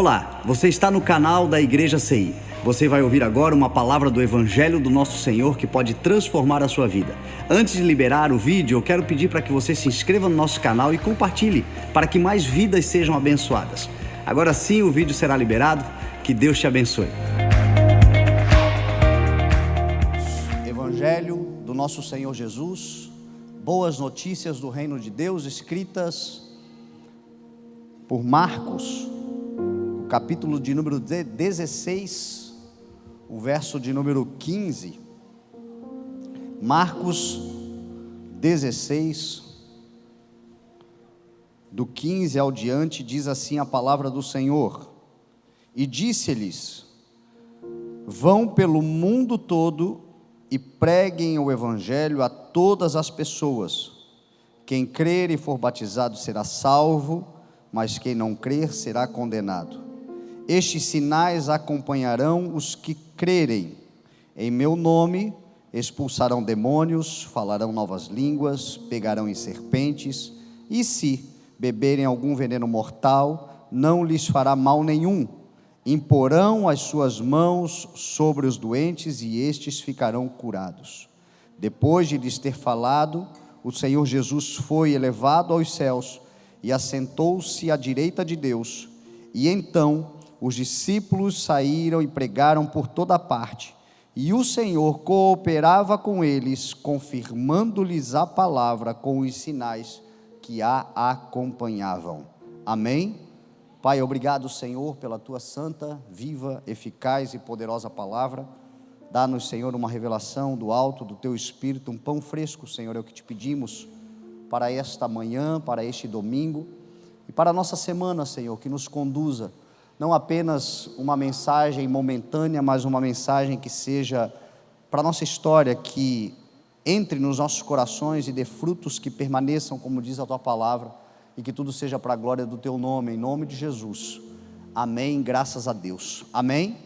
Olá, você está no canal da Igreja CI. Você vai ouvir agora uma palavra do Evangelho do Nosso Senhor que pode transformar a sua vida. Antes de liberar o vídeo, eu quero pedir para que você se inscreva no nosso canal e compartilhe, para que mais vidas sejam abençoadas. Agora sim o vídeo será liberado. Que Deus te abençoe. Evangelho do Nosso Senhor Jesus, boas notícias do Reino de Deus, escritas por Marcos, o capítulo de número 16, o verso de número 15. Marcos 16, do 15 ao diante, diz assim a palavra do Senhor: E disse-lhes: Vão pelo mundo todo e preguem o Evangelho a todas as pessoas. Quem crer e for batizado será salvo, mas quem não crer será condenado. Estes sinais acompanharão os que crerem. Em meu nome expulsarão demônios, falarão novas línguas, pegarão em serpentes, e se beberem algum veneno mortal, não lhes fará mal nenhum. Imporão as suas mãos sobre os doentes e estes ficarão curados. Depois de lhes ter falado, o Senhor Jesus foi elevado aos céus e assentou-se à direita de Deus. E então os discípulos saíram e pregaram por toda parte, e o Senhor cooperava com eles, confirmando-lhes a palavra com os sinais que a acompanhavam. Amém? Pai, obrigado, Senhor, pela tua santa, viva, eficaz e poderosa palavra. Dá-nos, Senhor, uma revelação do alto do teu Espírito, um pão fresco, Senhor, é o que te pedimos para esta manhã, para este domingo e para a nossa semana, Senhor, que nos conduza não apenas uma mensagem momentânea, mas uma mensagem que seja para a nossa história, que entre nos nossos corações e dê frutos que permaneçam, como diz a tua palavra, e que tudo seja para a glória do teu nome, em nome de Jesus. Amém, graças a Deus. Amém?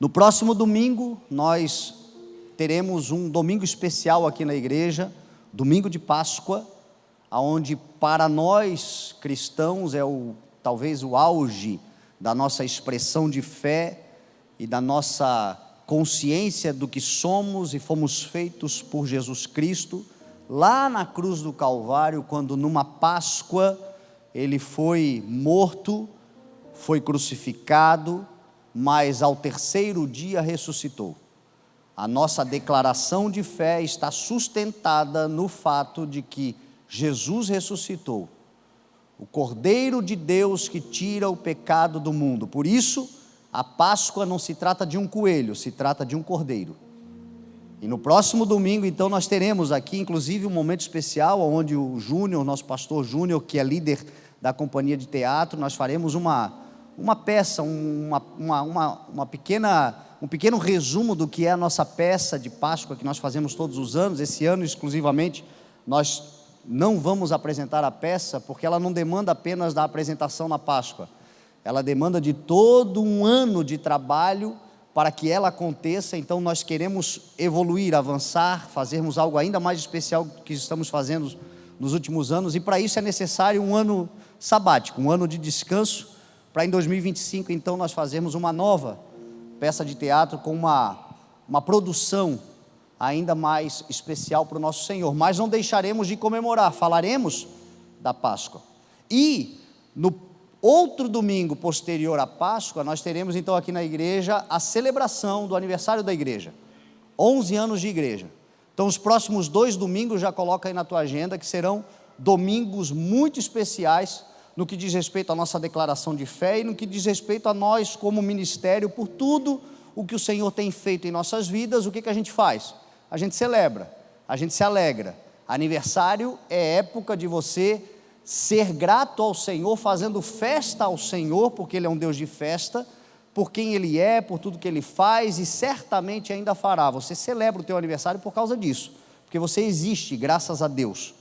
No próximo domingo, nós teremos um domingo especial aqui na igreja, domingo de Páscoa, onde para nós cristãos é talvez o auge da nossa expressão de fé e da nossa consciência do que somos e fomos feitos por Jesus Cristo, lá na cruz do Calvário, quando numa Páscoa ele foi morto, foi crucificado, mas ao terceiro dia ressuscitou. A nossa declaração de fé está sustentada no fato de que Jesus ressuscitou, o Cordeiro de Deus que tira o pecado do mundo. Por isso, a Páscoa não se trata de um coelho, se trata de um cordeiro. E no próximo domingo, então, nós teremos aqui, inclusive, um momento especial, onde o Júnior, nosso pastor Júnior, que é líder da companhia de teatro, nós faremos uma peça, um pequeno resumo do que é a nossa peça de Páscoa, que nós fazemos todos os anos. Esse ano, exclusivamente, nós não vamos apresentar a peça, porque ela não demanda apenas da apresentação na Páscoa, ela demanda de todo um ano de trabalho para que ela aconteça. Então nós queremos evoluir, avançar, fazermos algo ainda mais especial do que estamos fazendo nos últimos anos, e para isso é necessário um ano sabático, um ano de descanso, para em 2025 então nós fazermos uma nova peça de teatro com uma produção ainda mais especial para o nosso Senhor. Mas não deixaremos de comemorar, falaremos da Páscoa. E no outro domingo posterior à Páscoa, nós teremos então aqui na igreja a celebração do aniversário da igreja, 11 anos de igreja. Então os próximos 2 domingos, já coloca aí na tua agenda, que serão domingos muito especiais, no que diz respeito à nossa declaração de fé e no que diz respeito a nós como ministério, por tudo o que o Senhor tem feito em nossas vidas. O que a gente faz? A gente celebra, a gente se alegra. Aniversário é época de você ser grato ao Senhor, fazendo festa ao Senhor, porque Ele é um Deus de festa, por quem Ele é, por tudo que Ele faz, e certamente ainda fará. Você celebra o teu aniversário por causa disso, porque você existe, graças a Deus,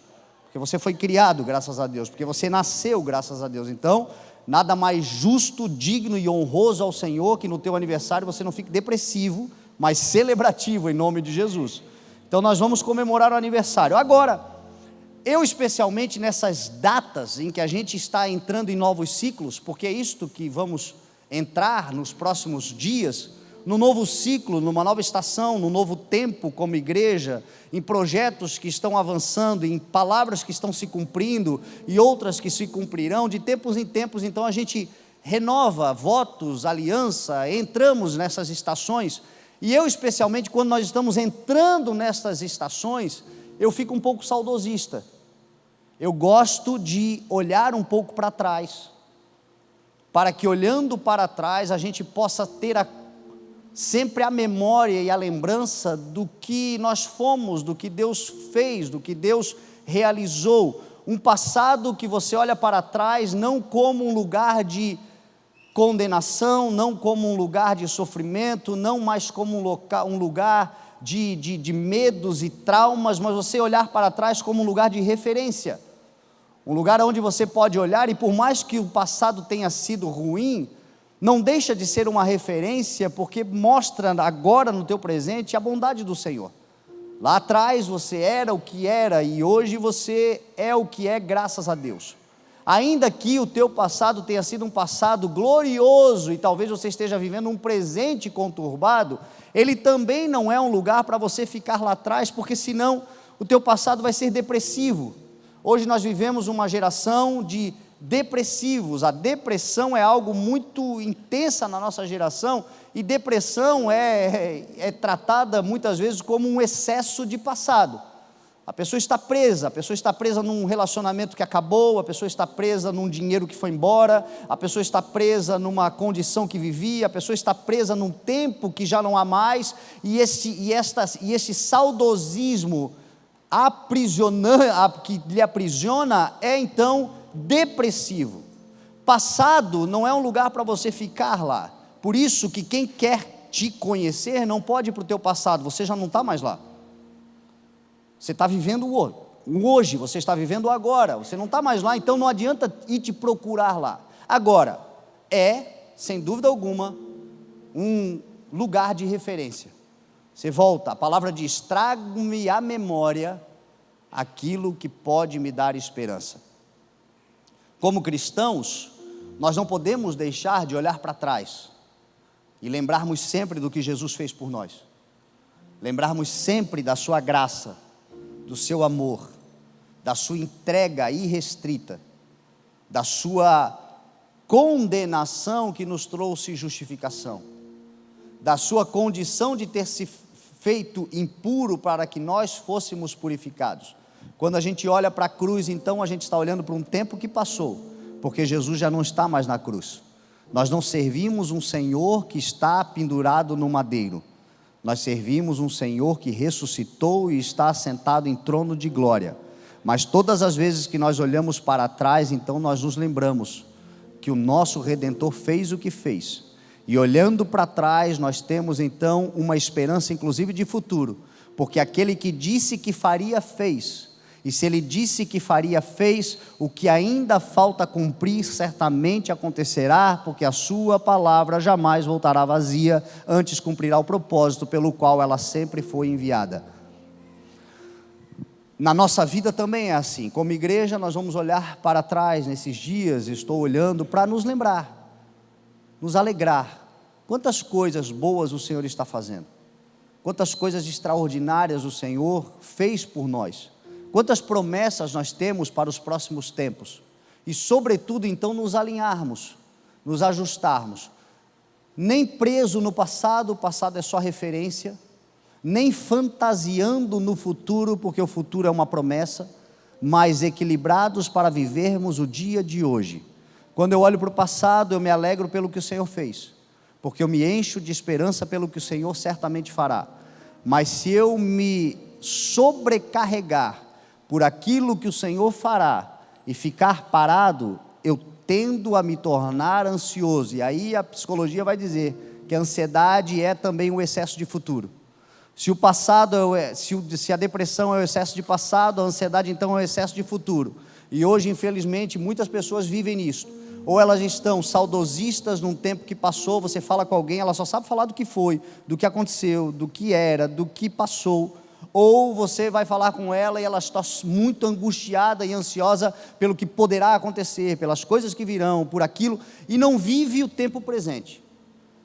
porque você foi criado, graças a Deus, porque você nasceu, graças a Deus. Então, nada mais justo, digno e honroso ao Senhor que no teu aniversário você não fique depressivo, mas celebrativo, em nome de Jesus. Então nós vamos comemorar o aniversário. Agora, Eu especialmente nessas datas em que a gente está entrando em novos ciclos, porque é isto que vamos entrar nos próximos dias, num novo ciclo, numa nova estação, num novo tempo como igreja, em projetos que estão avançando, em palavras que estão se cumprindo e outras que se cumprirão, de tempos em tempos. Então a gente renova votos, aliança, entramos nessas estações, e eu especialmente quando nós estamos entrando nessas estações, eu fico um pouco saudosista. Eu gosto de olhar um pouco para trás, para que olhando para trás a gente possa ter sempre a memória e a lembrança do que nós fomos, do que Deus fez, do que Deus realizou. Um passado que você olha para trás não como um lugar de condenação, não como um lugar de sofrimento, não mais como um lugar de medos e traumas, mas você olhar para trás como um lugar de referência, um lugar onde você pode olhar e por mais que o passado tenha sido ruim, não deixa de ser uma referência, porque mostra agora no teu presente a bondade do Senhor. Lá atrás você era o que era e hoje você é o que é, graças a Deus. Ainda que o teu passado tenha sido um passado glorioso e talvez você esteja vivendo um presente conturbado, ele também não é um lugar para você ficar lá atrás, porque senão o teu passado vai ser depressivo. Hoje nós vivemos uma geração de depressivos. A depressão é algo muito intensa na nossa geração, e depressão é tratada muitas vezes como um excesso de passado. A pessoa está presa num relacionamento que acabou, a pessoa está presa num dinheiro que foi embora, a pessoa está presa numa condição que vivia, a pessoa está presa num tempo que já não há mais, e esse saudosismo que lhe aprisiona é então depressivo. Passado não é um lugar para você ficar lá, por isso que quem quer te conhecer não pode ir para o teu passado, você já não está mais lá, você está vivendo o hoje, você está vivendo o agora, você não está mais lá, então não adianta ir te procurar lá. Agora, sem dúvida alguma, um lugar de referência. Você volta, a palavra diz: trago-me à memória aquilo que pode me dar esperança. Como cristãos, nós não podemos deixar de olhar para trás e lembrarmos sempre do que Jesus fez por nós, lembrarmos sempre da sua graça, do seu amor, da sua entrega irrestrita, da sua condenação que nos trouxe justificação, da sua condição de ter se feito impuro para que nós fôssemos purificados. Quando a gente olha para a cruz, então a gente está olhando para um tempo que passou, porque Jesus já não está mais na cruz. Nós não servimos um Senhor que está pendurado no madeiro, nós servimos um Senhor que ressuscitou e está assentado em trono de glória. Mas todas as vezes que nós olhamos para trás, então nós nos lembramos que o nosso Redentor fez o que fez, e olhando para trás nós temos então uma esperança inclusive de futuro, porque aquele que disse que faria, fez. E se ele disse que faria, fez. O que ainda falta cumprir certamente acontecerá, porque a sua palavra jamais voltará vazia, antes cumprirá o propósito pelo qual ela sempre foi enviada. Na nossa vida também é assim. Como igreja nós vamos olhar para trás nesses dias, estou olhando para nos lembrar, nos alegrar. Quantas coisas boas o Senhor está fazendo, quantas coisas extraordinárias o Senhor fez por nós, quantas promessas nós temos para os próximos tempos, e sobretudo então nos alinharmos, nos ajustarmos, nem preso no passado, o passado é só referência, nem fantasiando no futuro, porque o futuro é uma promessa, mas equilibrados para vivermos o dia de hoje. Quando eu olho para o passado, eu me alegro pelo que o Senhor fez, porque eu me encho de esperança pelo que o Senhor certamente fará. Mas se eu me sobrecarregar por aquilo que o Senhor fará e ficar parado, eu tendo a me tornar ansioso, e aí a psicologia vai dizer que a ansiedade é também o excesso de futuro. Se o passado se a depressão é o excesso de passado, a ansiedade então é o excesso de futuro. E hoje, infelizmente, muitas pessoas vivem nisso. Ou elas estão saudosistas num tempo que passou, você fala com alguém, ela só sabe falar do que foi, do que aconteceu, do que era, do que passou. ou você vai falar com ela e ela está muito angustiada e ansiosa pelo que poderá acontecer, pelas coisas que virão, por aquilo, e não vive o tempo presente.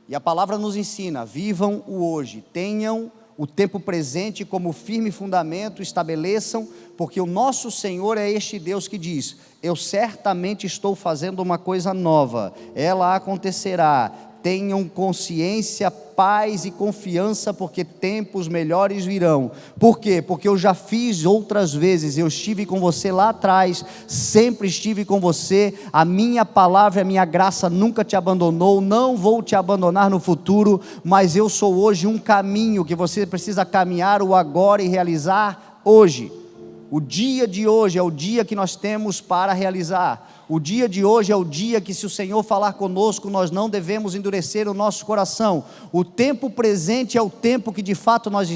E a palavra nos ensina: vivam o hoje, tenham o tempo presente como firme fundamento, estabeleçam, porque o nosso Senhor é este Deus que diz: eu certamente estou fazendo uma coisa nova, ela acontecerá. Tenham consciência, paz e confiança, porque tempos melhores virão. Por quê? Porque eu já fiz outras vezes, eu estive com você lá atrás, sempre estive com você, a minha palavra, a minha graça nunca te abandonou, não vou te abandonar no futuro, mas eu sou hoje um caminho que você precisa caminhar o agora e realizar hoje. O dia de hoje é o dia que nós temos para realizar. O dia de hoje é o dia que, se o Senhor falar conosco, nós não devemos endurecer o nosso coração. O tempo presente é o tempo que de fato nós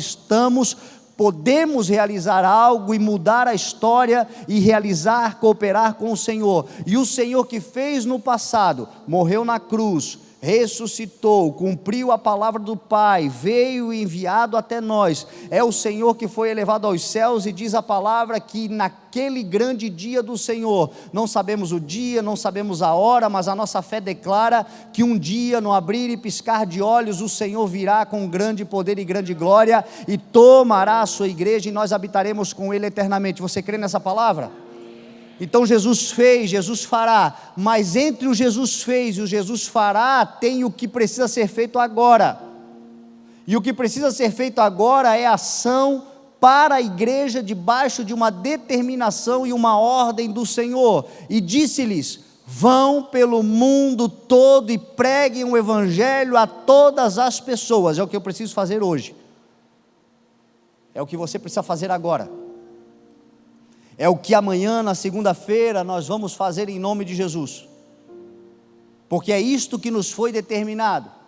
podemos realizar algo e mudar a história e realizar, cooperar com o Senhor. E o Senhor que fez no passado, morreu na cruz, ressuscitou, cumpriu a palavra do Pai, veio enviado até nós, é o Senhor que foi elevado aos céus, e diz a palavra que naquele grande dia do Senhor, não sabemos o dia, não sabemos a hora, mas a nossa fé declara que um dia, no abrir e piscar de olhos, o Senhor virá com grande poder e grande glória, e tomará a sua igreja, e nós habitaremos com Ele eternamente. Você crê nessa palavra? Então Jesus fez, Jesus fará, mas entre o Jesus fez e o Jesus fará, tem o que precisa ser feito agora, e o que precisa ser feito agora é ação para a igreja, debaixo de uma determinação e uma ordem do Senhor. E disse-lhes: vão pelo mundo todo e preguem o evangelho a todas as pessoas. É o que eu preciso fazer hoje, é o que você precisa fazer agora, é o que amanhã, na segunda-feira, nós vamos fazer em nome de Jesus, porque é isto que nos foi determinado.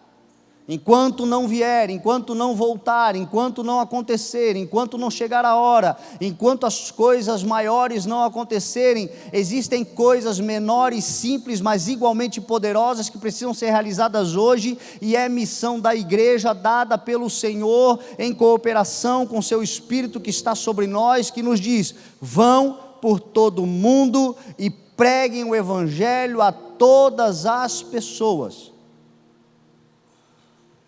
Enquanto não vier, enquanto não voltar, enquanto não acontecer, enquanto não chegar a hora, enquanto as coisas maiores não acontecerem, existem coisas menores, simples, mas igualmente poderosas, que precisam ser realizadas hoje, e é missão da igreja dada pelo Senhor, em cooperação com seu Espírito que está sobre nós, que nos diz: vão por todo o mundo e preguem o evangelho a todas as pessoas.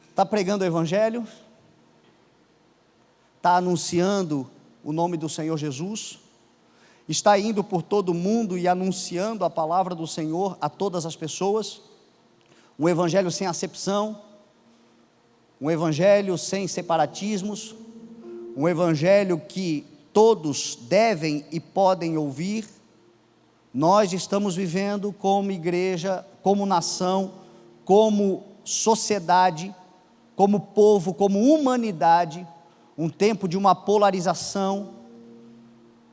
Está pregando o evangelho? Está anunciando o nome do Senhor Jesus? Está indo por todo o mundo e anunciando a palavra do Senhor a todas as pessoas? Um evangelho sem acepção, um evangelho sem separatismos, um evangelho que todos devem e podem ouvir. Nós estamos vivendo como igreja, como nação, como sociedade, como povo, como humanidade, um tempo de uma polarização,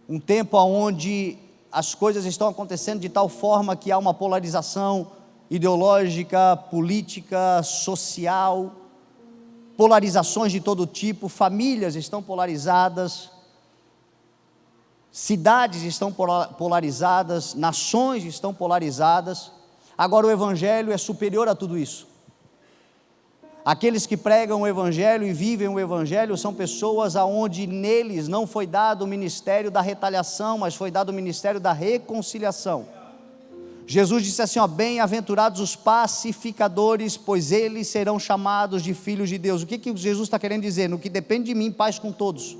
um tempo onde as coisas estão acontecendo de tal forma que há uma polarização ideológica, política, social, polarizações de todo tipo, famílias estão polarizadas, cidades estão polarizadas, nações estão polarizadas. Agora o evangelho é superior a tudo isso. Aqueles que pregam o evangelho e vivem o evangelho são pessoas aonde neles não foi dado o ministério da retaliação, mas foi dado o ministério da reconciliação. Jesus disse assim: bem-aventurados os pacificadores, pois eles serão chamados de filhos de Deus. O que Jesus está querendo dizer? No que depende de mim, paz com todos.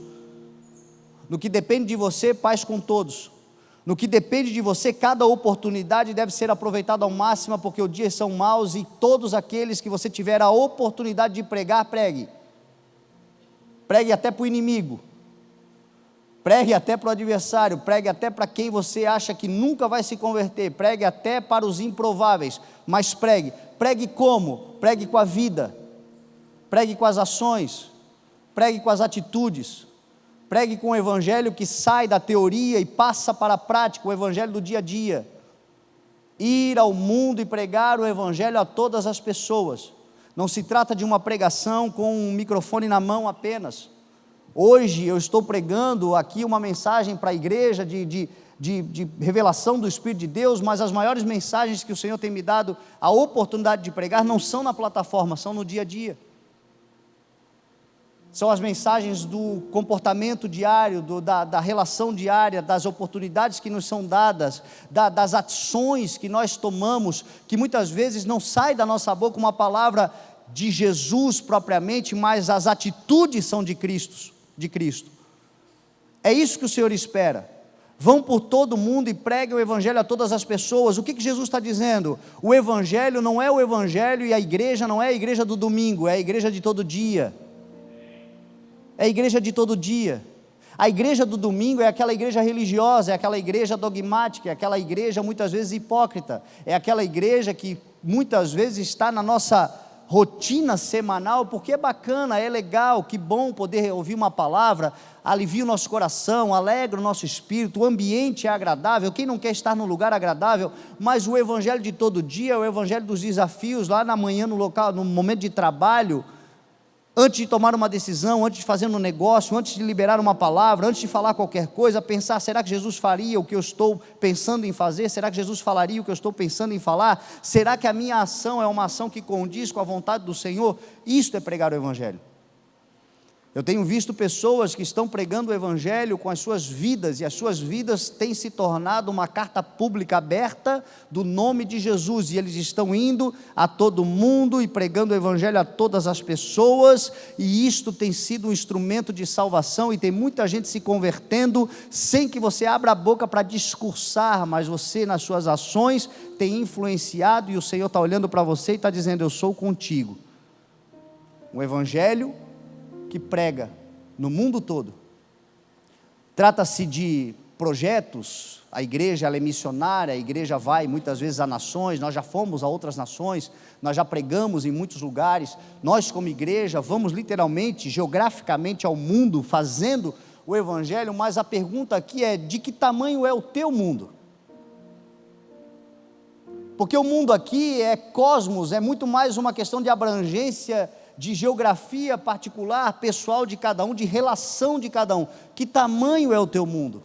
No que depende de você, paz com todos. No que depende de você, cada oportunidade deve ser aproveitada ao máximo, porque os dias são maus, e todos aqueles que você tiver a oportunidade de pregar, pregue. Pregue até para o inimigo, pregue até para o adversário, pregue até para quem você acha que nunca vai se converter, pregue até para os improváveis, mas pregue como? Pregue com a vida, pregue com as ações, pregue com as atitudes. Pregue com o evangelho que sai da teoria e passa para a prática, o evangelho do dia a dia. Ir ao mundo e pregar o evangelho a todas as pessoas. Não se trata de uma pregação com um microfone na mão apenas. Hoje eu estou pregando aqui uma mensagem para a igreja de revelação do Espírito de Deus, mas as maiores mensagens que o Senhor tem me dado a oportunidade de pregar não são na plataforma, são no dia a dia. são as mensagens do comportamento diário, da relação diária, das oportunidades que nos são dadas, das ações que nós tomamos, que muitas vezes não sai da nossa boca uma palavra de Jesus propriamente, mas as atitudes são de Cristo. É isso que o Senhor espera. Vão por todo mundo e preguem o Evangelho a todas as pessoas. O que Jesus está dizendo? O Evangelho não é o Evangelho, e a igreja não é a igreja do domingo, é a igreja de todo dia. É a igreja de todo dia. A igreja do domingo é aquela igreja religiosa, é aquela igreja dogmática, é aquela igreja muitas vezes hipócrita, é aquela igreja que muitas vezes está na nossa rotina semanal, porque é bacana, é legal, que bom poder ouvir uma palavra, alivia o nosso coração, alegra o nosso espírito, o ambiente é agradável, quem não quer estar num lugar agradável, mas o evangelho de todo dia, o evangelho dos desafios, lá na manhã no local, no momento de trabalho, antes de tomar uma decisão, antes de fazer um negócio, antes de liberar uma palavra, antes de falar qualquer coisa, pensar, será que Jesus faria o que eu estou pensando em fazer? Será que Jesus falaria o que eu estou pensando em falar? Será que a minha ação é uma ação que condiz com a vontade do Senhor? Isto é pregar o Evangelho. Eu tenho visto pessoas que estão pregando o Evangelho com as suas vidas, e as suas vidas têm se tornado uma carta pública aberta do nome de Jesus, e eles estão indo a todo mundo e pregando o Evangelho a todas as pessoas, e isto tem sido um instrumento de salvação, e tem muita gente se convertendo, sem que você abra a boca para discursar, mas você nas suas ações tem influenciado, e o Senhor está olhando para você e está dizendo, eu sou contigo. O Evangelho que prega no mundo todo. Trata-se de projetos, a igreja ela é missionária, a igreja vai muitas vezes a nações, nós já fomos a outras nações, nós já pregamos em muitos lugares, nós como igreja vamos literalmente, geograficamente ao mundo, fazendo o Evangelho, mas a pergunta aqui é, de que tamanho é o teu mundo? Porque o mundo aqui é cosmos, é muito mais uma questão de abrangência, de geografia particular, pessoal de cada um, de relação de cada um. Que tamanho é o teu mundo?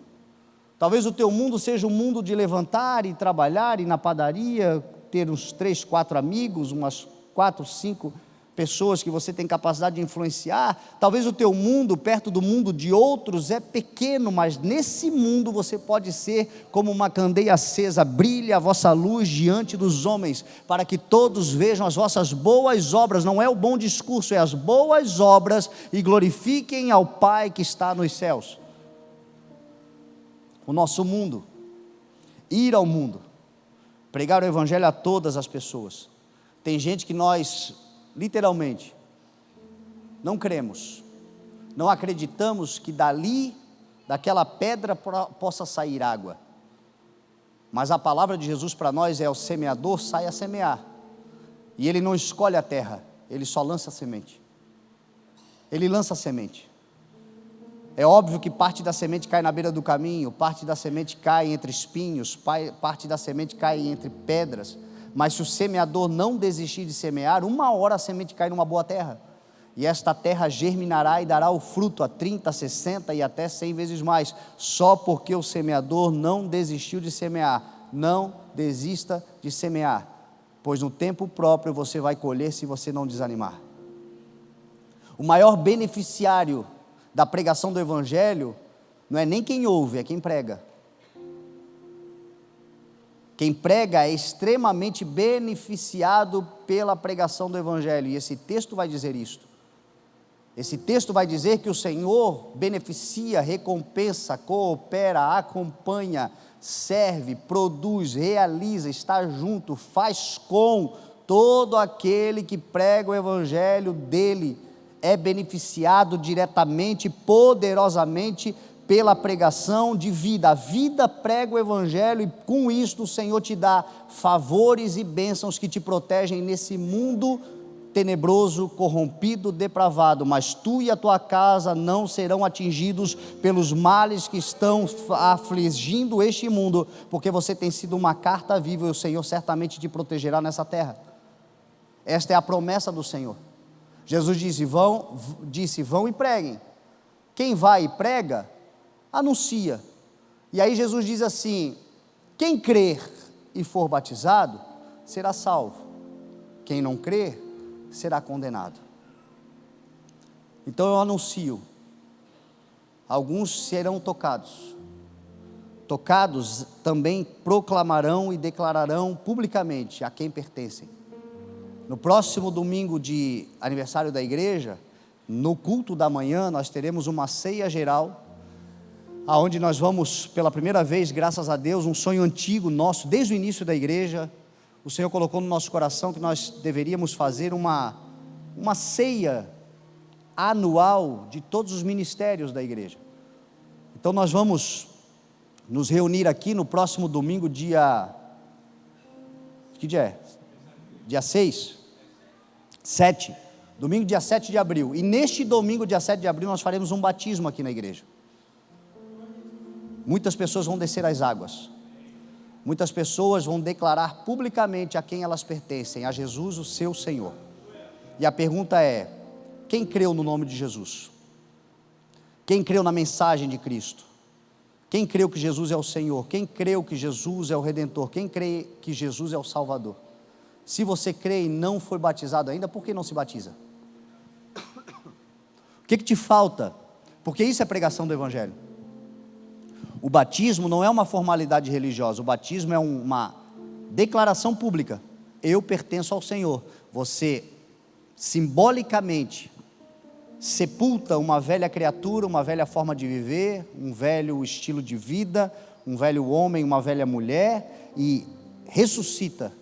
Talvez o teu mundo seja um mundo de levantar e trabalhar, ir na padaria, ter uns 3, 4 amigos, umas 4, 5 pessoas que você tem capacidade de influenciar. Talvez o teu mundo, perto do mundo de outros, é pequeno, mas nesse mundo você pode ser como uma candeia acesa, brilha a vossa luz diante dos homens, para que todos vejam as vossas boas obras, não é o bom discurso, é as boas obras, e glorifiquem ao Pai que está nos céus. O nosso mundo, ir ao mundo, pregar o Evangelho a todas as pessoas. Tem gente que nós literalmente não cremos, não acreditamos que daquela pedra possa sair água, mas a palavra de Jesus para nós é: o semeador sai a semear, e ele não escolhe a terra, ele só lança a semente. Ele lança a semente. É óbvio que parte da semente cai na beira do caminho, parte da semente cai entre espinhos, parte da semente cai entre pedras, mas se o semeador não desistir de semear, uma hora a semente cai numa boa terra, e esta terra germinará e dará o fruto a 30, 60 e até 100 vezes mais, só porque o semeador não desistiu de semear. Não desista de semear, pois no tempo próprio você vai colher se você não desanimar. O maior beneficiário da pregação do Evangelho não é nem quem ouve, é quem prega. Quem prega é extremamente beneficiado pela pregação do Evangelho, e esse texto vai dizer isto. Esse texto vai dizer que o Senhor beneficia, recompensa, coopera, acompanha, serve, produz, realiza, está junto, faz com todo aquele que prega o Evangelho dele, é beneficiado diretamente, poderosamente, pela pregação de vida. A vida prega o Evangelho, e com isto o Senhor te dá favores e bênçãos que te protegem nesse mundo tenebroso, corrompido, depravado, mas tu e a tua casa não serão atingidos pelos males que estão afligindo este mundo, porque você tem sido uma carta viva, e o Senhor certamente te protegerá nessa terra. Esta é a promessa do Senhor. Jesus disse, vão e preguem. Quem vai e prega, anuncia. E aí Jesus diz assim: quem crer e for batizado será salvo, quem não crer será condenado. Então eu anuncio, alguns serão tocados também proclamarão e declararão publicamente a quem pertencem. No próximo domingo de aniversário da igreja, no culto da manhã, nós teremos uma ceia geral, aonde nós vamos, pela primeira vez, graças a Deus, um sonho antigo nosso, desde o início da igreja, o Senhor colocou no nosso coração que nós deveríamos fazer uma ceia anual de todos os ministérios da igreja. Então nós vamos nos reunir aqui no próximo domingo, dia... que dia é? Dia 6? 7. Domingo dia 7 de abril. E neste domingo dia 7 de abril nós faremos um batismo aqui na igreja. Muitas pessoas vão descer as águas. Muitas pessoas vão declarar publicamente a quem elas pertencem, a Jesus, o seu Senhor. E a pergunta é: quem creu no nome de Jesus? Quem creu na mensagem de Cristo? Quem creu que Jesus é o Senhor? Quem creu que Jesus é o Redentor? Quem crê que Jesus é o Salvador? Se você crê e não foi batizado ainda, por que não se batiza? O que te falta? Porque isso é pregação do Evangelho. O batismo não é uma formalidade religiosa, o batismo é uma declaração pública. Eu pertenço ao Senhor. Você simbolicamente sepulta uma velha criatura, uma velha forma de viver, um velho estilo de vida, um velho homem, uma velha mulher, e ressuscita,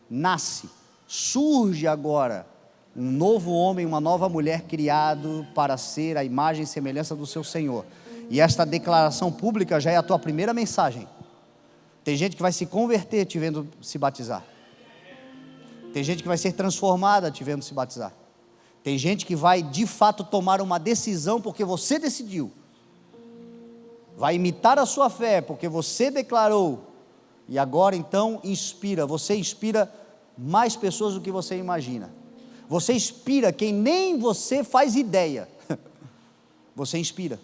nasce, surge agora um novo homem, uma nova mulher criado para ser a imagem e semelhança do seu Senhor. E esta declaração pública já é a tua primeira mensagem. Tem gente que vai se converter te vendo se batizar. Tem gente que vai ser transformada te vendo se batizar. Tem gente que vai de fato tomar uma decisão porque você decidiu. Vai imitar a sua fé porque você declarou. E agora então você inspira mais pessoas do que você imagina. Você inspira quem nem você faz ideia. Você inspira.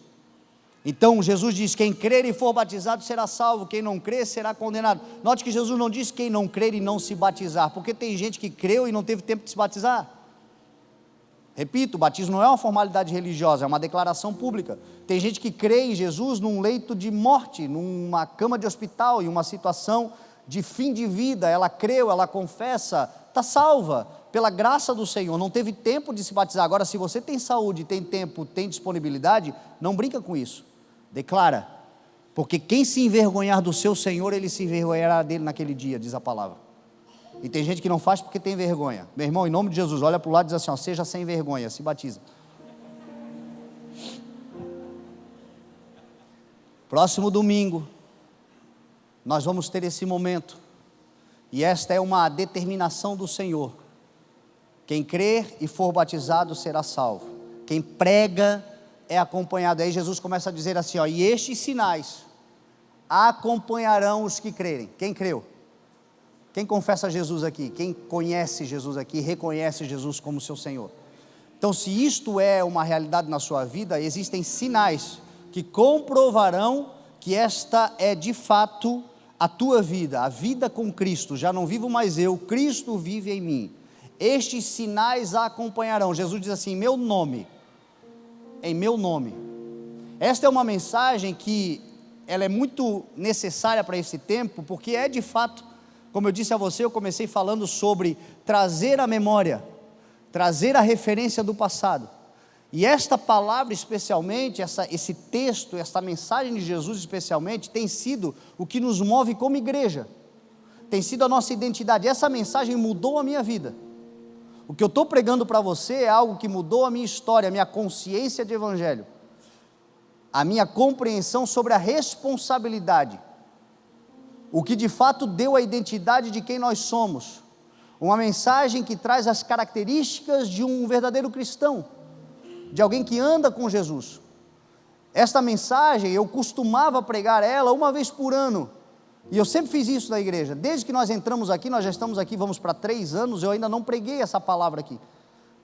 Então Jesus diz: quem crer e for batizado será salvo, quem não crer será condenado. Note que Jesus não diz quem não crer e não se batizar, porque tem gente que creu e não teve tempo de se batizar. Repito, o batismo não é uma formalidade religiosa, é uma declaração pública. Tem gente que crê em Jesus num leito de morte, numa cama de hospital, em uma situação de fim de vida. Ela creu, ela confessa, está salva, pela graça do Senhor, não teve tempo de se batizar. Agora, se você tem saúde, tem tempo, tem disponibilidade, não brinca com isso, declara, porque quem se envergonhar do seu Senhor, ele se envergonhará dele naquele dia, diz a palavra. E tem gente que não faz porque tem vergonha. Meu irmão, em nome de Jesus, olha para o lado e diz assim, ó, seja sem vergonha, se batiza. Próximo domingo, nós vamos ter esse momento, e esta é uma determinação do Senhor. Quem crer e for batizado será salvo. Quem prega é acompanhado. Aí Jesus começa a dizer assim, ó, e estes sinais acompanharão os que crerem. Quem creu? Quem confessa Jesus aqui? Quem conhece Jesus aqui, reconhece Jesus como seu Senhor? Então, se isto é uma realidade na sua vida, existem sinais que comprovarão que esta é de fato a tua vida, a vida com Cristo. Já não vivo mais eu, Cristo vive em mim. Estes sinais a acompanharão. Jesus diz assim, em meu nome. Esta é uma mensagem que ela é muito necessária para esse tempo, porque é de fato, como eu disse a você, eu comecei falando sobre trazer a memória, trazer a referência do passado. E esta palavra especialmente, esse texto, essa mensagem de Jesus especialmente, tem sido o que nos move como igreja, tem sido a nossa identidade. Essa mensagem mudou a minha vida. O que eu estou pregando para você é algo que mudou a minha história, a minha consciência de evangelho, a minha compreensão sobre a responsabilidade, o que de fato deu a identidade de quem nós somos. Uma mensagem que traz as características de um verdadeiro cristão, de alguém que anda com Jesus. Esta mensagem eu costumava pregar ela uma vez por ano, e eu sempre fiz isso na igreja. Desde que nós entramos aqui, nós já estamos aqui, vamos para 3 anos, eu ainda não preguei essa palavra aqui,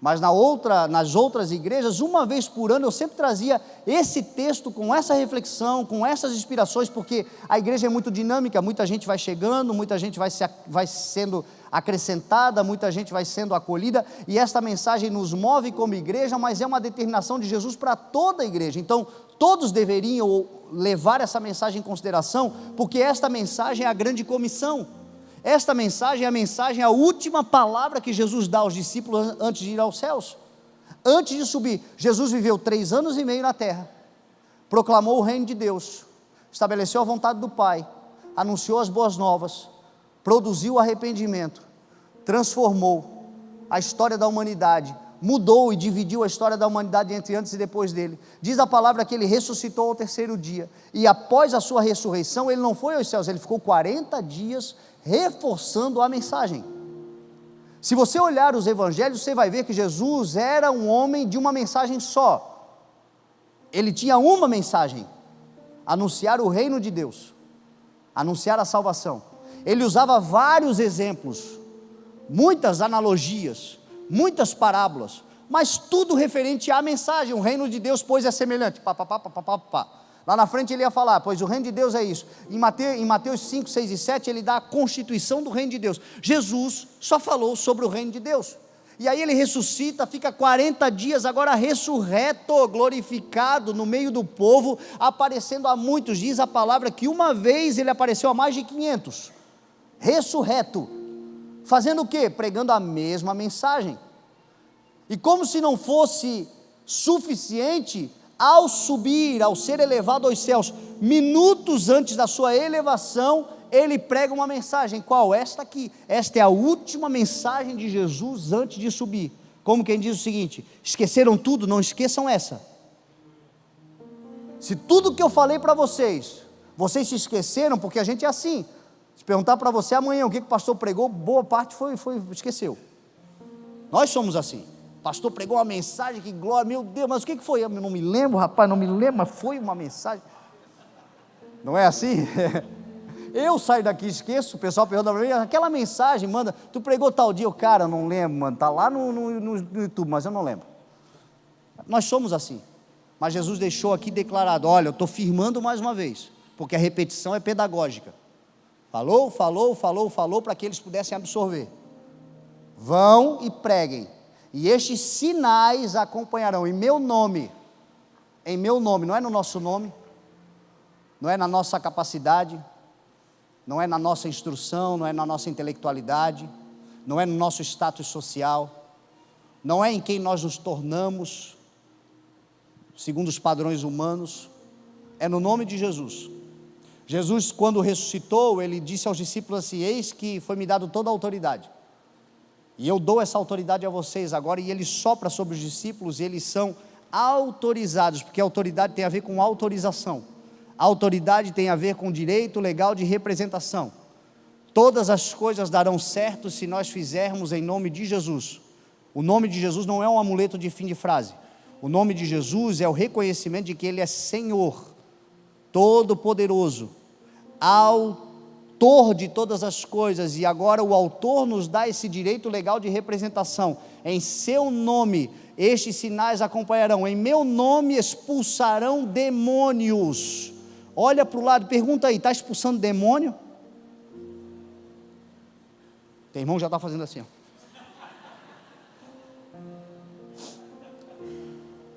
mas nas outras igrejas, uma vez por ano, eu sempre trazia esse texto com essa reflexão, com essas inspirações, porque a igreja é muito dinâmica, muita gente vai chegando, muita gente vai sendo acrescentada, muita gente vai sendo acolhida, e esta mensagem nos move como igreja, mas é uma determinação de Jesus para toda a igreja. Então todos deveriam levar essa mensagem em consideração, porque esta mensagem é a grande comissão. Esta mensagem é a última palavra que Jesus dá aos discípulos antes de ir aos céus. Antes de subir, Jesus viveu 3 anos e meio na terra, proclamou o reino de Deus, estabeleceu a vontade do Pai, anunciou as boas novas, produziu arrependimento, transformou a história da humanidade, mudou e dividiu a história da humanidade entre antes e depois dele. Diz a palavra que ele ressuscitou ao 3º dia, e após a sua ressurreição, ele não foi aos céus, ele ficou 40 dias reforçando a mensagem. Se você olhar os evangelhos, você vai ver que Jesus era um homem de uma mensagem só. Ele tinha uma mensagem: anunciar o reino de Deus, anunciar a salvação. Ele usava vários exemplos, muitas analogias, muitas parábolas, mas tudo referente à mensagem. O reino de Deus, pois, é semelhante, lá na frente ele ia falar, pois o reino de Deus é isso. Em Mateus 5, 6 e 7, ele dá a constituição do reino de Deus. Jesus só falou sobre o reino de Deus, e aí ele ressuscita, fica 40 dias, agora ressurreto, glorificado, no meio do povo, aparecendo a muitos. Diz a palavra que uma vez ele apareceu a mais de 500, ressurreto, fazendo o quê? Pregando a mesma mensagem. E como se não fosse suficiente, ao subir, ao ser elevado aos céus, minutos antes da sua elevação, ele prega uma mensagem. Qual? Esta aqui. Esta é a última mensagem de Jesus antes de subir. Como quem diz o seguinte: esqueceram tudo? Não esqueçam essa. Se tudo que eu falei para vocês se esqueceram, porque a gente é assim. Se perguntar para você amanhã o que o pastor pregou, boa parte esqueceu. Nós somos assim. O pastor pregou uma mensagem, que glória, meu Deus, mas o que foi? Eu não me lembro, rapaz, não me lembro, mas foi uma mensagem. Não é assim? Eu saio daqui e esqueço, o pessoal pergunta para mim, aquela mensagem, manda, tu pregou tal dia? Cara, eu não lembro, mano, está lá no YouTube, mas eu não lembro. Nós somos assim, mas Jesus deixou aqui declarado, olha, eu estou firmando mais uma vez, porque a repetição é pedagógica. Falou, para que eles pudessem absorver. Vão e preguem, e estes sinais acompanharão em meu nome, não é no nosso nome, não é na nossa capacidade, não é na nossa instrução, não é na nossa intelectualidade, não é no nosso status social, não é em quem nós nos tornamos, segundo os padrões humanos, é no nome de Jesus. Jesus, quando ressuscitou, ele disse aos discípulos assim: eis que foi-me dado toda a autoridade, e eu dou essa autoridade a vocês agora, e ele sopra sobre os discípulos, e eles são autorizados, porque a autoridade tem a ver com autorização, a autoridade tem a ver com direito legal de representação. Todas as coisas darão certo se nós fizermos em nome de Jesus. O nome de Jesus não é um amuleto de fim de frase, o nome de Jesus é o reconhecimento de que Ele é Senhor, Todo-Poderoso, Autor de todas as coisas, e agora o Autor nos dá esse direito legal de representação. Em seu nome, estes sinais acompanharão, em meu nome expulsarão demônios. Olha para o lado, pergunta aí, está expulsando demônio? Teu irmão já está fazendo assim, ó.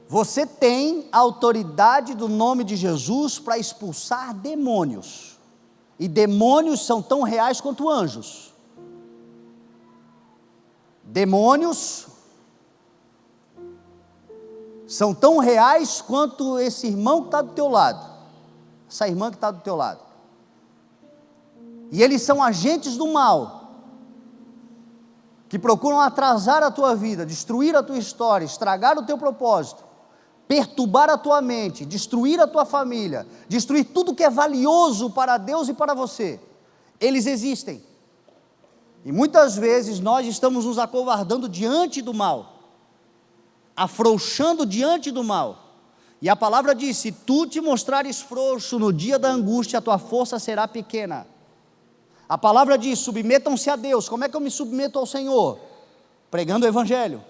Você tem a autoridade do nome de Jesus para expulsar demônios, e demônios são tão reais quanto anjos. Demônios são tão reais quanto esse irmão que está do teu lado, essa irmã que está do teu lado, e eles são agentes do mal, que procuram atrasar a tua vida, destruir a tua história, estragar o teu propósito, perturbar a tua mente, destruir a tua família, destruir tudo que é valioso para Deus e para você. Eles existem, e muitas vezes nós estamos nos acovardando diante do mal, afrouxando diante do mal, e a palavra diz: se tu te mostrares frouxo no dia da angústia, a tua força será pequena. A palavra diz: submetam-se a Deus. Como é que eu me submeto ao Senhor? Pregando o Evangelho,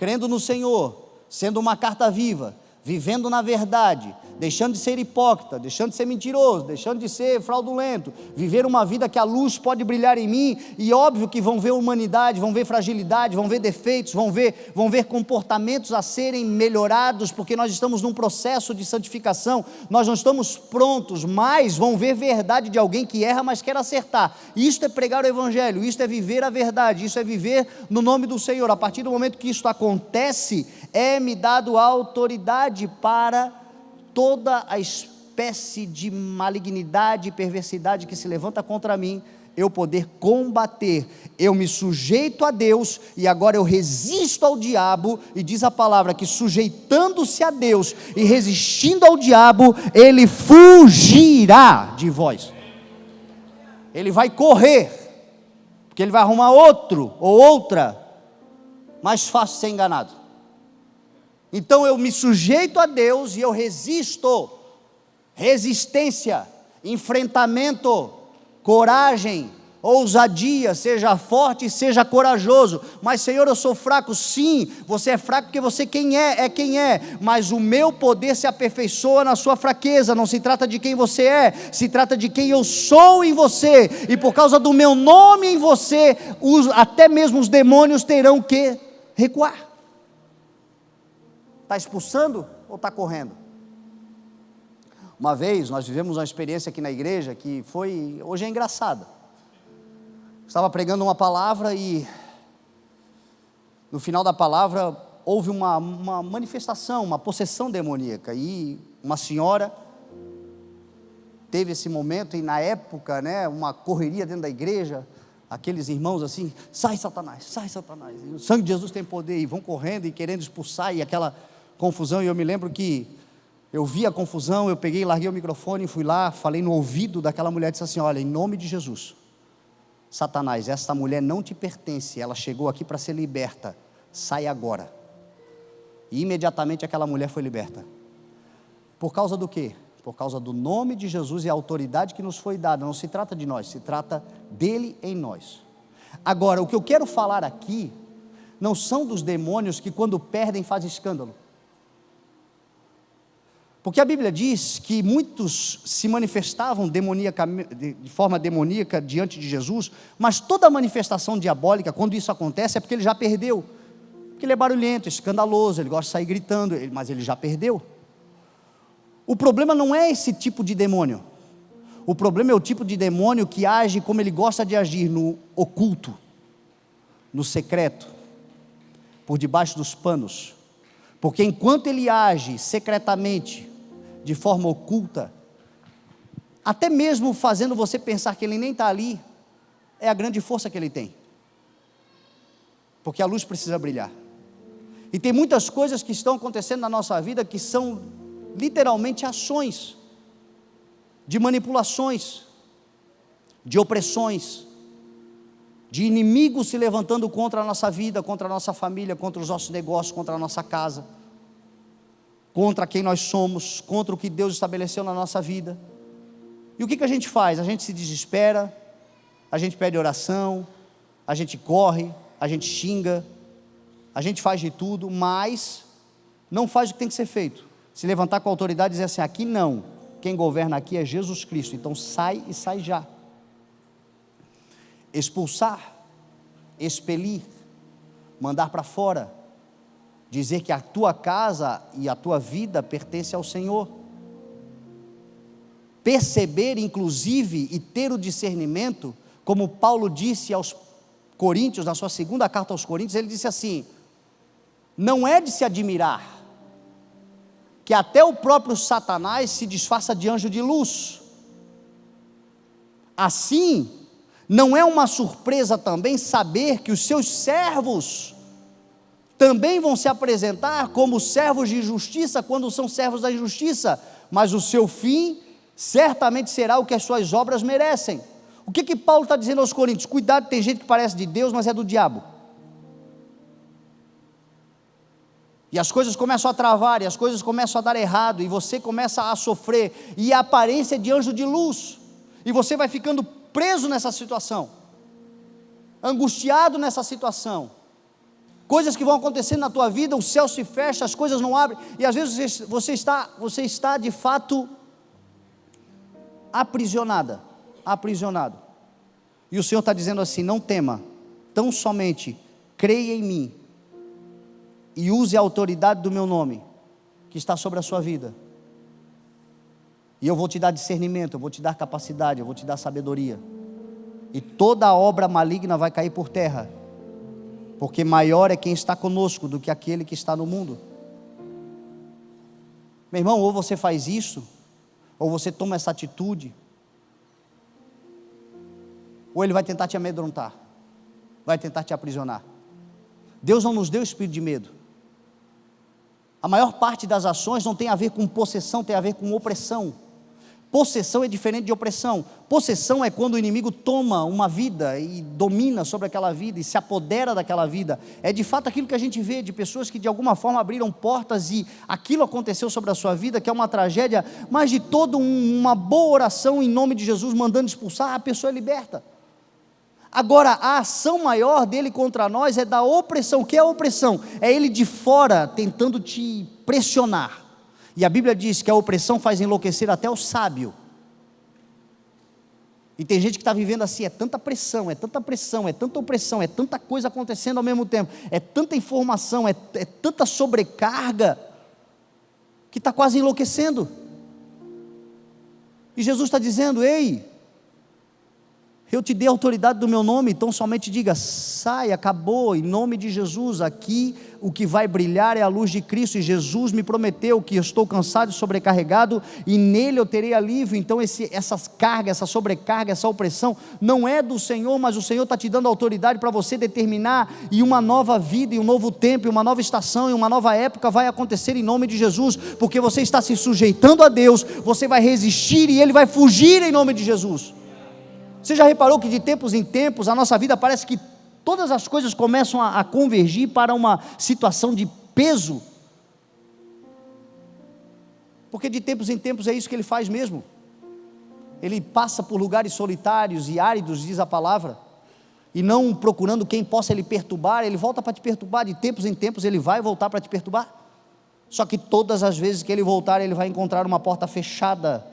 crendo no Senhor, sendo uma carta viva, vivendo na verdade, deixando de ser hipócrita, deixando de ser mentiroso, deixando de ser fraudulento, viver uma vida que a luz pode brilhar em mim, e óbvio que vão ver humanidade, vão ver fragilidade, vão ver defeitos, vão ver comportamentos a serem melhorados, porque nós estamos num processo de santificação, nós não estamos prontos, mas vão ver verdade de alguém que erra, mas quer acertar. Isto é pregar o Evangelho, isto é viver a verdade, isso é viver no nome do Senhor. A partir do momento que isto acontece, é-me dado a autoridade para toda a espécie de malignidade e perversidade que se levanta contra mim, eu poder combater. Eu me sujeito a Deus e agora eu resisto ao diabo, e diz a palavra que sujeitando-se a Deus e resistindo ao diabo, ele fugirá de vós. Ele vai correr, porque ele vai arrumar outro ou outra mais fácil de ser enganado. Então eu me sujeito a Deus e eu resisto. Resistência, enfrentamento, coragem, ousadia, seja forte e seja corajoso. Mas Senhor, eu sou fraco. Sim, você é fraco porque você quem é, mas o meu poder se aperfeiçoa na sua fraqueza. Não se trata de quem você é, se trata de quem eu sou em você, e por causa do meu nome em você, até mesmo os demônios terão que recuar. Está expulsando ou está correndo? Uma vez nós vivemos uma experiência aqui na igreja que hoje é engraçada. Estava pregando uma palavra e no final da palavra houve uma manifestação, uma possessão demoníaca, e uma senhora teve esse momento, e na época, uma correria dentro da igreja, aqueles irmãos assim, sai Satanás, e o sangue de Jesus tem poder, e vão correndo e querendo expulsar, e aquela confusão. E eu me lembro que eu vi a confusão, eu peguei, larguei o microfone, fui lá, falei no ouvido daquela mulher, disse assim: olha, em nome de Jesus, Satanás, esta mulher não te pertence, ela chegou aqui para ser liberta, sai agora. E imediatamente aquela mulher foi liberta. Por causa do quê? Por causa do nome de Jesus e a autoridade que nos foi dada. Não se trata de nós, se trata dele em nós. Agora, o que eu quero falar aqui não são dos demônios que quando perdem fazem escândalo. Porque a Bíblia diz que muitos se manifestavam de forma demoníaca diante de Jesus, mas toda manifestação diabólica, quando isso acontece, é porque ele já perdeu. Porque ele é barulhento, escandaloso, ele gosta de sair gritando, mas ele já perdeu. O problema não é esse tipo de demônio. O problema é o tipo de demônio que age como ele gosta de agir, no oculto, no secreto, por debaixo dos panos. Porque enquanto ele age secretamente, de forma oculta, até mesmo fazendo você pensar que ele nem está ali, é a grande força que ele tem. Porque a luz precisa brilhar. E tem muitas coisas que estão acontecendo na nossa vida que são literalmente ações de manipulações, de opressões, de inimigos se levantando contra a nossa vida, contra a nossa família, contra os nossos negócios, contra a nossa casa, contra quem nós somos, contra o que Deus estabeleceu na nossa vida. E o que a gente faz? A gente se desespera, a gente pede oração, a gente corre, a gente xinga, a gente faz de tudo, mas não faz o que tem que ser feito. Se levantar com a autoridade e dizer assim: aqui não, quem governa aqui é Jesus Cristo, então sai e sai já. Expulsar, expelir, mandar para fora, dizer que a tua casa e a tua vida pertence ao Senhor. Perceber, inclusive, e ter o discernimento, como Paulo disse aos Coríntios, na sua segunda carta aos Coríntios, ele disse assim: não é de se admirar que até o próprio Satanás se disfarça de anjo de luz. Assim, não é uma surpresa também saber que os seus servos também vão se apresentar como servos de justiça, quando são servos da justiça, mas o seu fim certamente será o que as suas obras merecem. O que Paulo está dizendo aos Coríntios? Cuidado, tem gente que parece de Deus, mas é do diabo. E as coisas começam a travar, e as coisas começam a dar errado, e você começa a sofrer, e a aparência é de anjo de luz, e você vai ficando preso nessa situação, angustiado nessa situação. coisas que vão acontecendo na tua vida, o céu se fecha, as coisas não abrem, e às vezes você está de fato aprisionado, e o Senhor está dizendo assim: não tema, tão somente creia em mim, e use a autoridade do meu nome, que está sobre a sua vida, e eu vou te dar discernimento, eu vou te dar capacidade, eu vou te dar sabedoria, e toda obra maligna vai cair por terra, porque maior é quem está conosco do que aquele que está no mundo. Meu irmão, ou você faz isso, ou você toma essa atitude, ou ele vai tentar te amedrontar, vai tentar te aprisionar. Deus não nos deu espírito de medo. A maior parte das ações não tem a ver com possessão, tem a ver com opressão. Possessão é diferente de opressão. Possessão é quando o inimigo toma uma vida e domina sobre aquela vida e se apodera daquela vida. É de fato aquilo que a gente vê de pessoas que de alguma forma abriram portas e aquilo aconteceu sobre a sua vida, que é uma tragédia, mas de toda uma boa oração em nome de Jesus, mandando expulsar, a pessoa é liberta. Agora, a ação maior dele contra nós é da opressão. O que é a opressão? É ele de fora tentando te pressionar. E a Bíblia diz que a opressão faz enlouquecer até o sábio. E tem gente que está vivendo assim, é tanta pressão, é tanta opressão, é tanta coisa acontecendo ao mesmo tempo, é tanta informação, é tanta sobrecarga, que está quase enlouquecendo. E Jesus está dizendo: ei, eu te dei a autoridade do meu nome, então somente diga: sai, acabou, em nome de Jesus. Aqui o que vai brilhar é a luz de Cristo, e Jesus me prometeu que eu estou cansado e sobrecarregado, e nele eu terei alívio. Então essas cargas, essa sobrecarga, essa opressão, não é do Senhor, mas o Senhor está te dando autoridade para você determinar, e uma nova vida, e um novo tempo, e uma nova estação, e uma nova época vai acontecer em nome de Jesus, porque você está se sujeitando a Deus, você vai resistir, e Ele vai fugir em nome de Jesus. Você já reparou que de tempos em tempos a nossa vida parece que todas as coisas começam a convergir para uma situação de peso? Porque de tempos em tempos é isso que ele faz mesmo. Ele passa por lugares solitários e áridos, diz a palavra, e não procurando quem possa lhe perturbar, ele volta para te perturbar. De tempos em tempos ele vai voltar para te perturbar. Só que todas as vezes que ele voltar, ele vai encontrar uma porta fechada,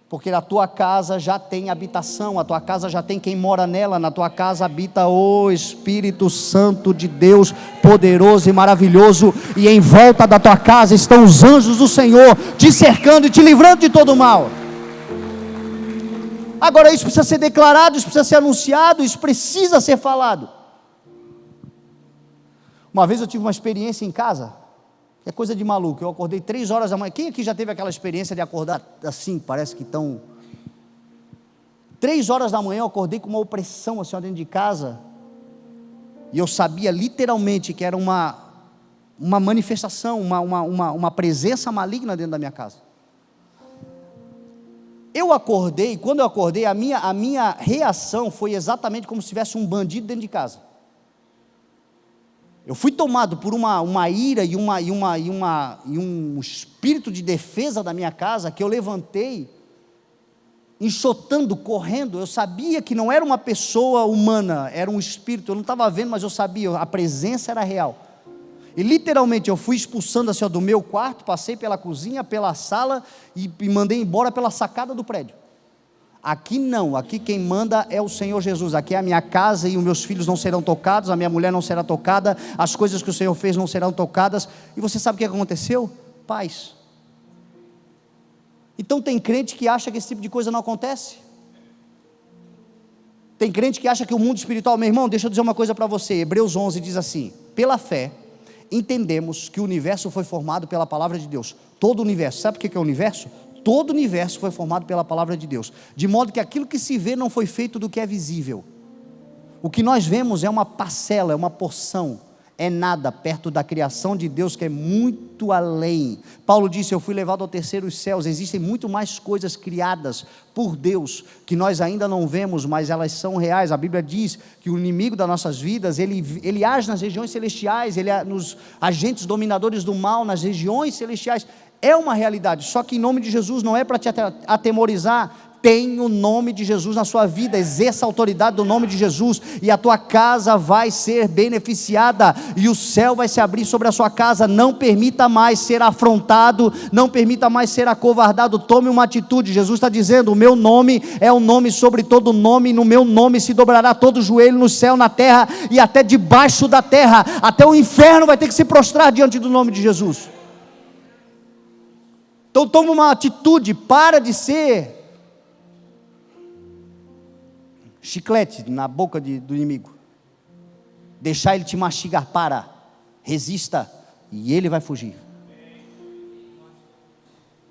porque na tua casa já tem habitação, a tua casa já tem quem mora nela, na tua casa habita o Espírito Santo de Deus, poderoso e maravilhoso, e em volta da tua casa estão os anjos do Senhor, te cercando e te livrando de todo o mal. Agora isso precisa ser declarado, isso precisa ser anunciado, isso precisa ser falado. Uma vez eu tive uma experiência em casa, é coisa de maluco. Eu acordei 3 horas da manhã. Quem aqui já teve aquela experiência de acordar assim, parece que estão... 3 horas da manhã eu acordei com uma opressão assim dentro de casa, e eu sabia literalmente que era uma manifestação, uma presença maligna dentro da minha casa. Eu acordei, quando eu acordei, a minha reação foi exatamente como se tivesse um bandido dentro de casa. Eu fui tomado por uma ira e um espírito de defesa da minha casa, que eu levantei, enxotando, correndo. Eu sabia que não era uma pessoa humana, era um espírito. Eu não estava vendo, mas eu sabia, a presença era real. E literalmente eu fui expulsando assim, do meu quarto, passei pela cozinha, pela sala, e mandei embora pela sacada do prédio. Aqui não, aqui quem manda é o Senhor Jesus. Aqui é a minha casa, e os meus filhos não serão tocados, a minha mulher não será tocada, as coisas que o Senhor fez não serão tocadas. E você sabe o que aconteceu? Paz. Então tem crente que acha que esse tipo de coisa não acontece. Tem crente que acha que o mundo espiritual... Meu irmão, deixa eu dizer uma coisa para você. Hebreus 11 diz assim: pela fé entendemos que o universo foi formado pela palavra de Deus. Todo o universo, sabe o que é o universo? Todo o universo foi formado pela palavra de Deus, de modo que aquilo que se vê não foi feito do que é visível. O que nós vemos é uma parcela, é uma porção, é nada perto da criação de Deus, que é muito além. Paulo disse: eu fui levado ao terceiro céus. Existem muito mais coisas criadas por Deus, que nós ainda não vemos, mas elas são reais. A Bíblia diz que o inimigo das nossas vidas, ele age nas regiões celestiais, ele é nos agentes dominadores do mal, nas regiões celestiais. É uma realidade, só que em nome de Jesus não é para te atemorizar. tem o nome de Jesus na sua vida, exerça a autoridade do nome de Jesus, e a tua casa vai ser beneficiada, e o céu vai se abrir sobre a sua casa. Não permita mais ser afrontado, não permita mais ser acovardado, tome uma atitude. Jesus está dizendo: o meu nome é o nome sobre todo nome, e no meu nome se dobrará todo joelho no céu, na terra e até debaixo da terra, até o inferno vai ter que se prostrar diante do nome de Jesus. Então toma uma atitude, para de ser chiclete na boca do inimigo, deixar ele te mastigar. Resista, e ele vai fugir.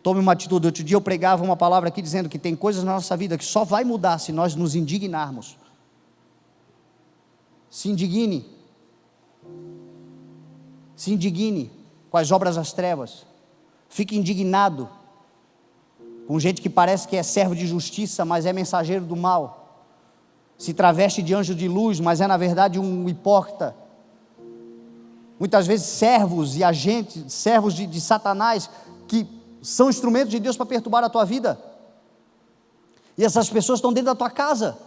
Tome uma atitude. Outro dia eu pregava uma palavra aqui dizendo que tem coisas na nossa vida que só vai mudar se nós nos indignarmos. Se indigne com as obras das trevas, fique indignado com gente que parece que é servo de justiça, mas é mensageiro do mal, se traveste de anjo de luz, mas é na verdade um hipócrita. Muitas vezes servos e agentes, servos de Satanás, que são instrumentos de Deus para perturbar a tua vida, e essas pessoas estão dentro da tua casa,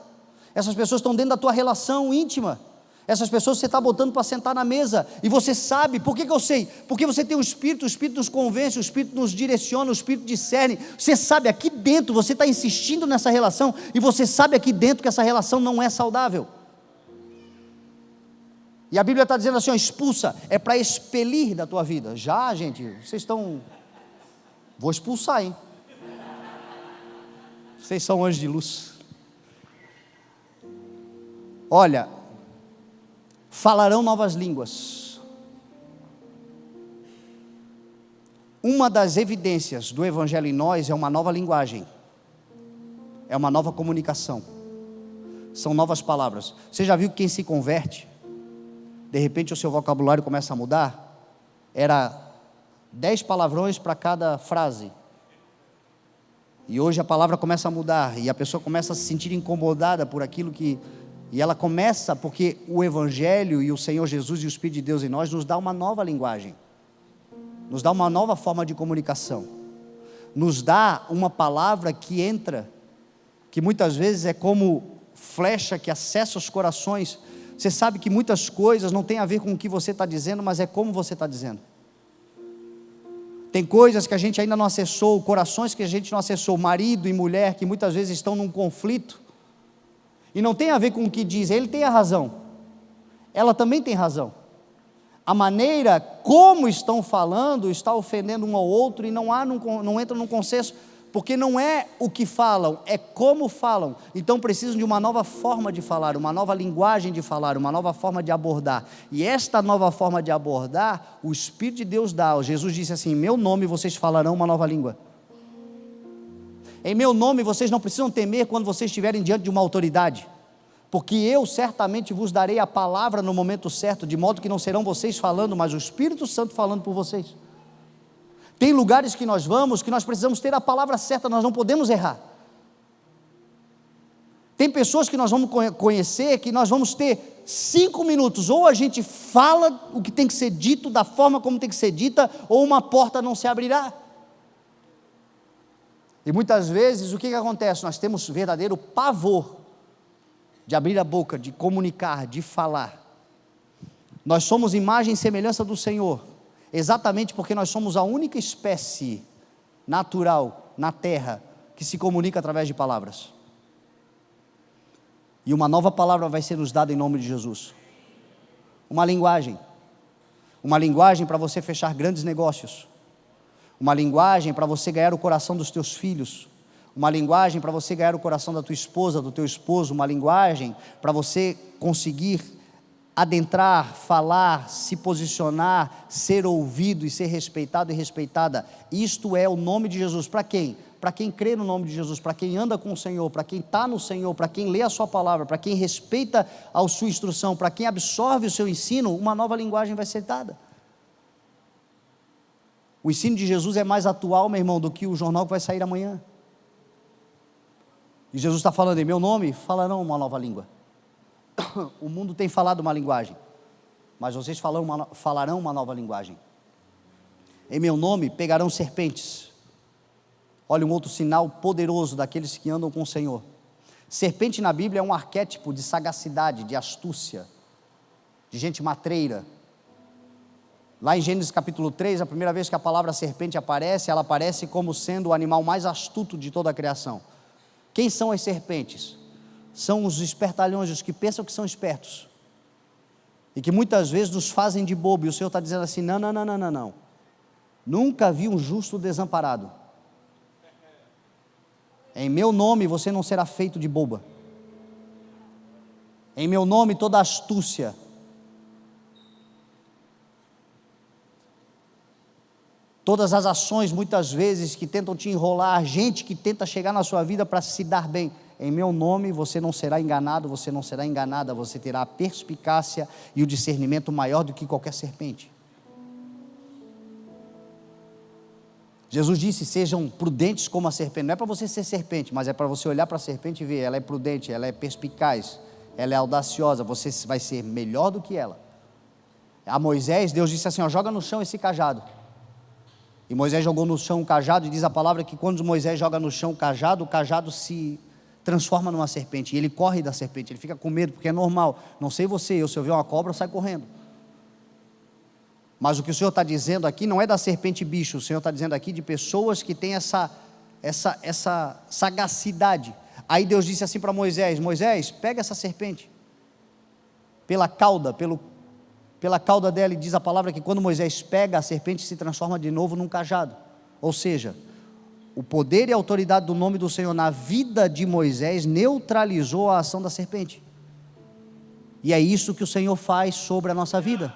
essas pessoas estão dentro da tua relação íntima, essas pessoas você está botando para sentar na mesa, e você sabe. Por que eu sei? Porque você tem o Espírito nos convence, o Espírito nos direciona, o Espírito discerne. Você sabe aqui dentro, você está insistindo nessa relação, e você sabe aqui dentro que essa relação não é saudável. E a Bíblia está dizendo assim, ó, expulsa, é para expelir da tua vida. Já, gente, vocês estão... Vou expulsar, hein? Vocês são anjos de luz. Olha, falarão novas línguas. Uma das evidências do Evangelho em nós é uma nova linguagem, é uma nova comunicação, são novas palavras. Você já viu que quem se converte, de repente o seu vocabulário começa a mudar? Era 10 palavrões para cada frase, e hoje a palavra começa a mudar, e a pessoa começa a se sentir incomodada por aquilo que... E ela começa, porque o Evangelho e o Senhor Jesus e o Espírito de Deus em nós nos dá uma nova linguagem, nos dá uma nova forma de comunicação, nos dá uma palavra que entra, que muitas vezes é como flecha que acessa os corações. Você sabe que muitas coisas não tem a ver com o que você está dizendo, mas é como você está dizendo. Tem coisas que a gente ainda não acessou, corações que a gente não acessou, marido e mulher que muitas vezes estão num conflito, e não tem a ver com o que diz, ele tem a razão, ela também tem razão, a maneira como estão falando está ofendendo um ao outro, e não entra num consenso, porque não é o que falam, é como falam. Então precisam de uma nova forma de falar, uma nova linguagem de falar, uma nova forma de abordar, e esta nova forma de abordar, o Espírito de Deus dá. Jesus disse assim: em meu nome vocês falarão uma nova língua. Em meu nome vocês não precisam temer quando vocês estiverem diante de uma autoridade, porque eu certamente vos darei a palavra no momento certo, de modo que não serão vocês falando, mas o Espírito Santo falando por vocês. Tem lugares que nós vamos, que nós precisamos ter a palavra certa, nós não podemos errar. Tem pessoas que nós vamos conhecer, que nós vamos ter 5 minutos, ou a gente fala o que tem que ser dito, da forma como tem que ser dita, ou uma porta não se abrirá. E muitas vezes o que acontece? Nós temos verdadeiro pavor de abrir a boca, de comunicar, de falar. Nós somos imagem e semelhança do Senhor, exatamente porque nós somos a única espécie natural na terra que se comunica através de palavras. E uma nova palavra vai ser nos dada em nome de Jesus. Uma linguagem para você fechar grandes negócios, uma linguagem para você ganhar o coração dos teus filhos, uma linguagem para você ganhar o coração da tua esposa, do teu esposo, uma linguagem para você conseguir adentrar, falar, se posicionar, ser ouvido e ser respeitado e respeitada. Isto é o nome de Jesus. Para quem? Para quem crê no nome de Jesus, para quem anda com o Senhor, para quem está no Senhor, para quem lê a sua palavra, para quem respeita a sua instrução, para quem absorve o seu ensino, uma nova linguagem vai ser dada. O ensino de Jesus é mais atual, meu irmão, do que o jornal que vai sair amanhã. E Jesus está falando: em meu nome falarão uma nova língua. O mundo tem falado uma linguagem, mas vocês falarão uma nova linguagem. Em meu nome pegarão serpentes, Olha um outro sinal poderoso daqueles que andam com o Senhor. Serpente na Bíblia é um arquétipo de sagacidade, de astúcia, de gente matreira. Lá em Gênesis capítulo 3, a primeira vez que a palavra serpente aparece, ela aparece como sendo o animal mais astuto de toda a criação. Quem são as serpentes? São os espertalhões, os que pensam que são espertos, e que muitas vezes nos fazem de bobo, e o Senhor está dizendo assim, não, nunca vi um justo desamparado, em meu nome você não será feito de boba, em meu nome toda astúcia, todas as ações muitas vezes que tentam te enrolar, gente que tenta chegar na sua vida para se dar bem, em meu nome você não será enganado, você não será enganada, você terá a perspicácia e o discernimento maior do que qualquer serpente. Jesus disse, sejam prudentes como a serpente, não é para você ser serpente, mas é para você olhar para a serpente e ver, ela é prudente, ela é perspicaz, ela é audaciosa, você vai ser melhor do que ela. A Moisés, Deus disse assim, joga no chão esse cajado, e Moisés jogou no chão o cajado, e diz a palavra que quando Moisés joga no chão o cajado se transforma numa serpente, e ele corre da serpente, ele fica com medo, porque é normal, não sei você, se eu ver uma cobra eu saio correndo, mas o que o Senhor está dizendo aqui não é da serpente bicho, o Senhor está dizendo aqui de pessoas que têm essa sagacidade. Aí Deus disse assim para Moisés, Moisés, pega essa serpente, pela cauda dela, e diz a palavra que quando Moisés pega, a serpente se transforma de novo num cajado, ou seja, o poder e a autoridade do nome do Senhor na vida de Moisés neutralizou a ação da serpente, e é isso que o Senhor faz sobre a nossa vida.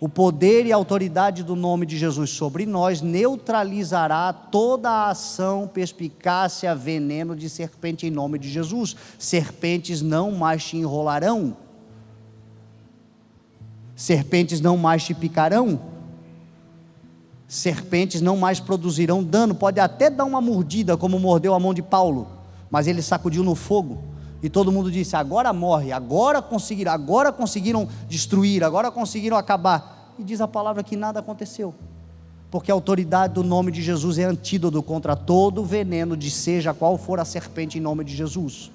O poder e a autoridade do nome de Jesus sobre nós neutralizará toda a ação, perspicácia, veneno de serpente em nome de Jesus. Serpentes não mais te enrolarão, serpentes não mais te picarão, serpentes não mais produzirão dano. Pode até dar uma mordida, como mordeu a mão de Paulo, mas ele sacudiu no fogo, e todo mundo disse, agora morre, agora conseguiram destruir, agora conseguiram acabar, e diz a palavra que nada aconteceu, porque a autoridade do nome de Jesus é antídoto contra todo veneno, de seja qual for a serpente, em nome de Jesus.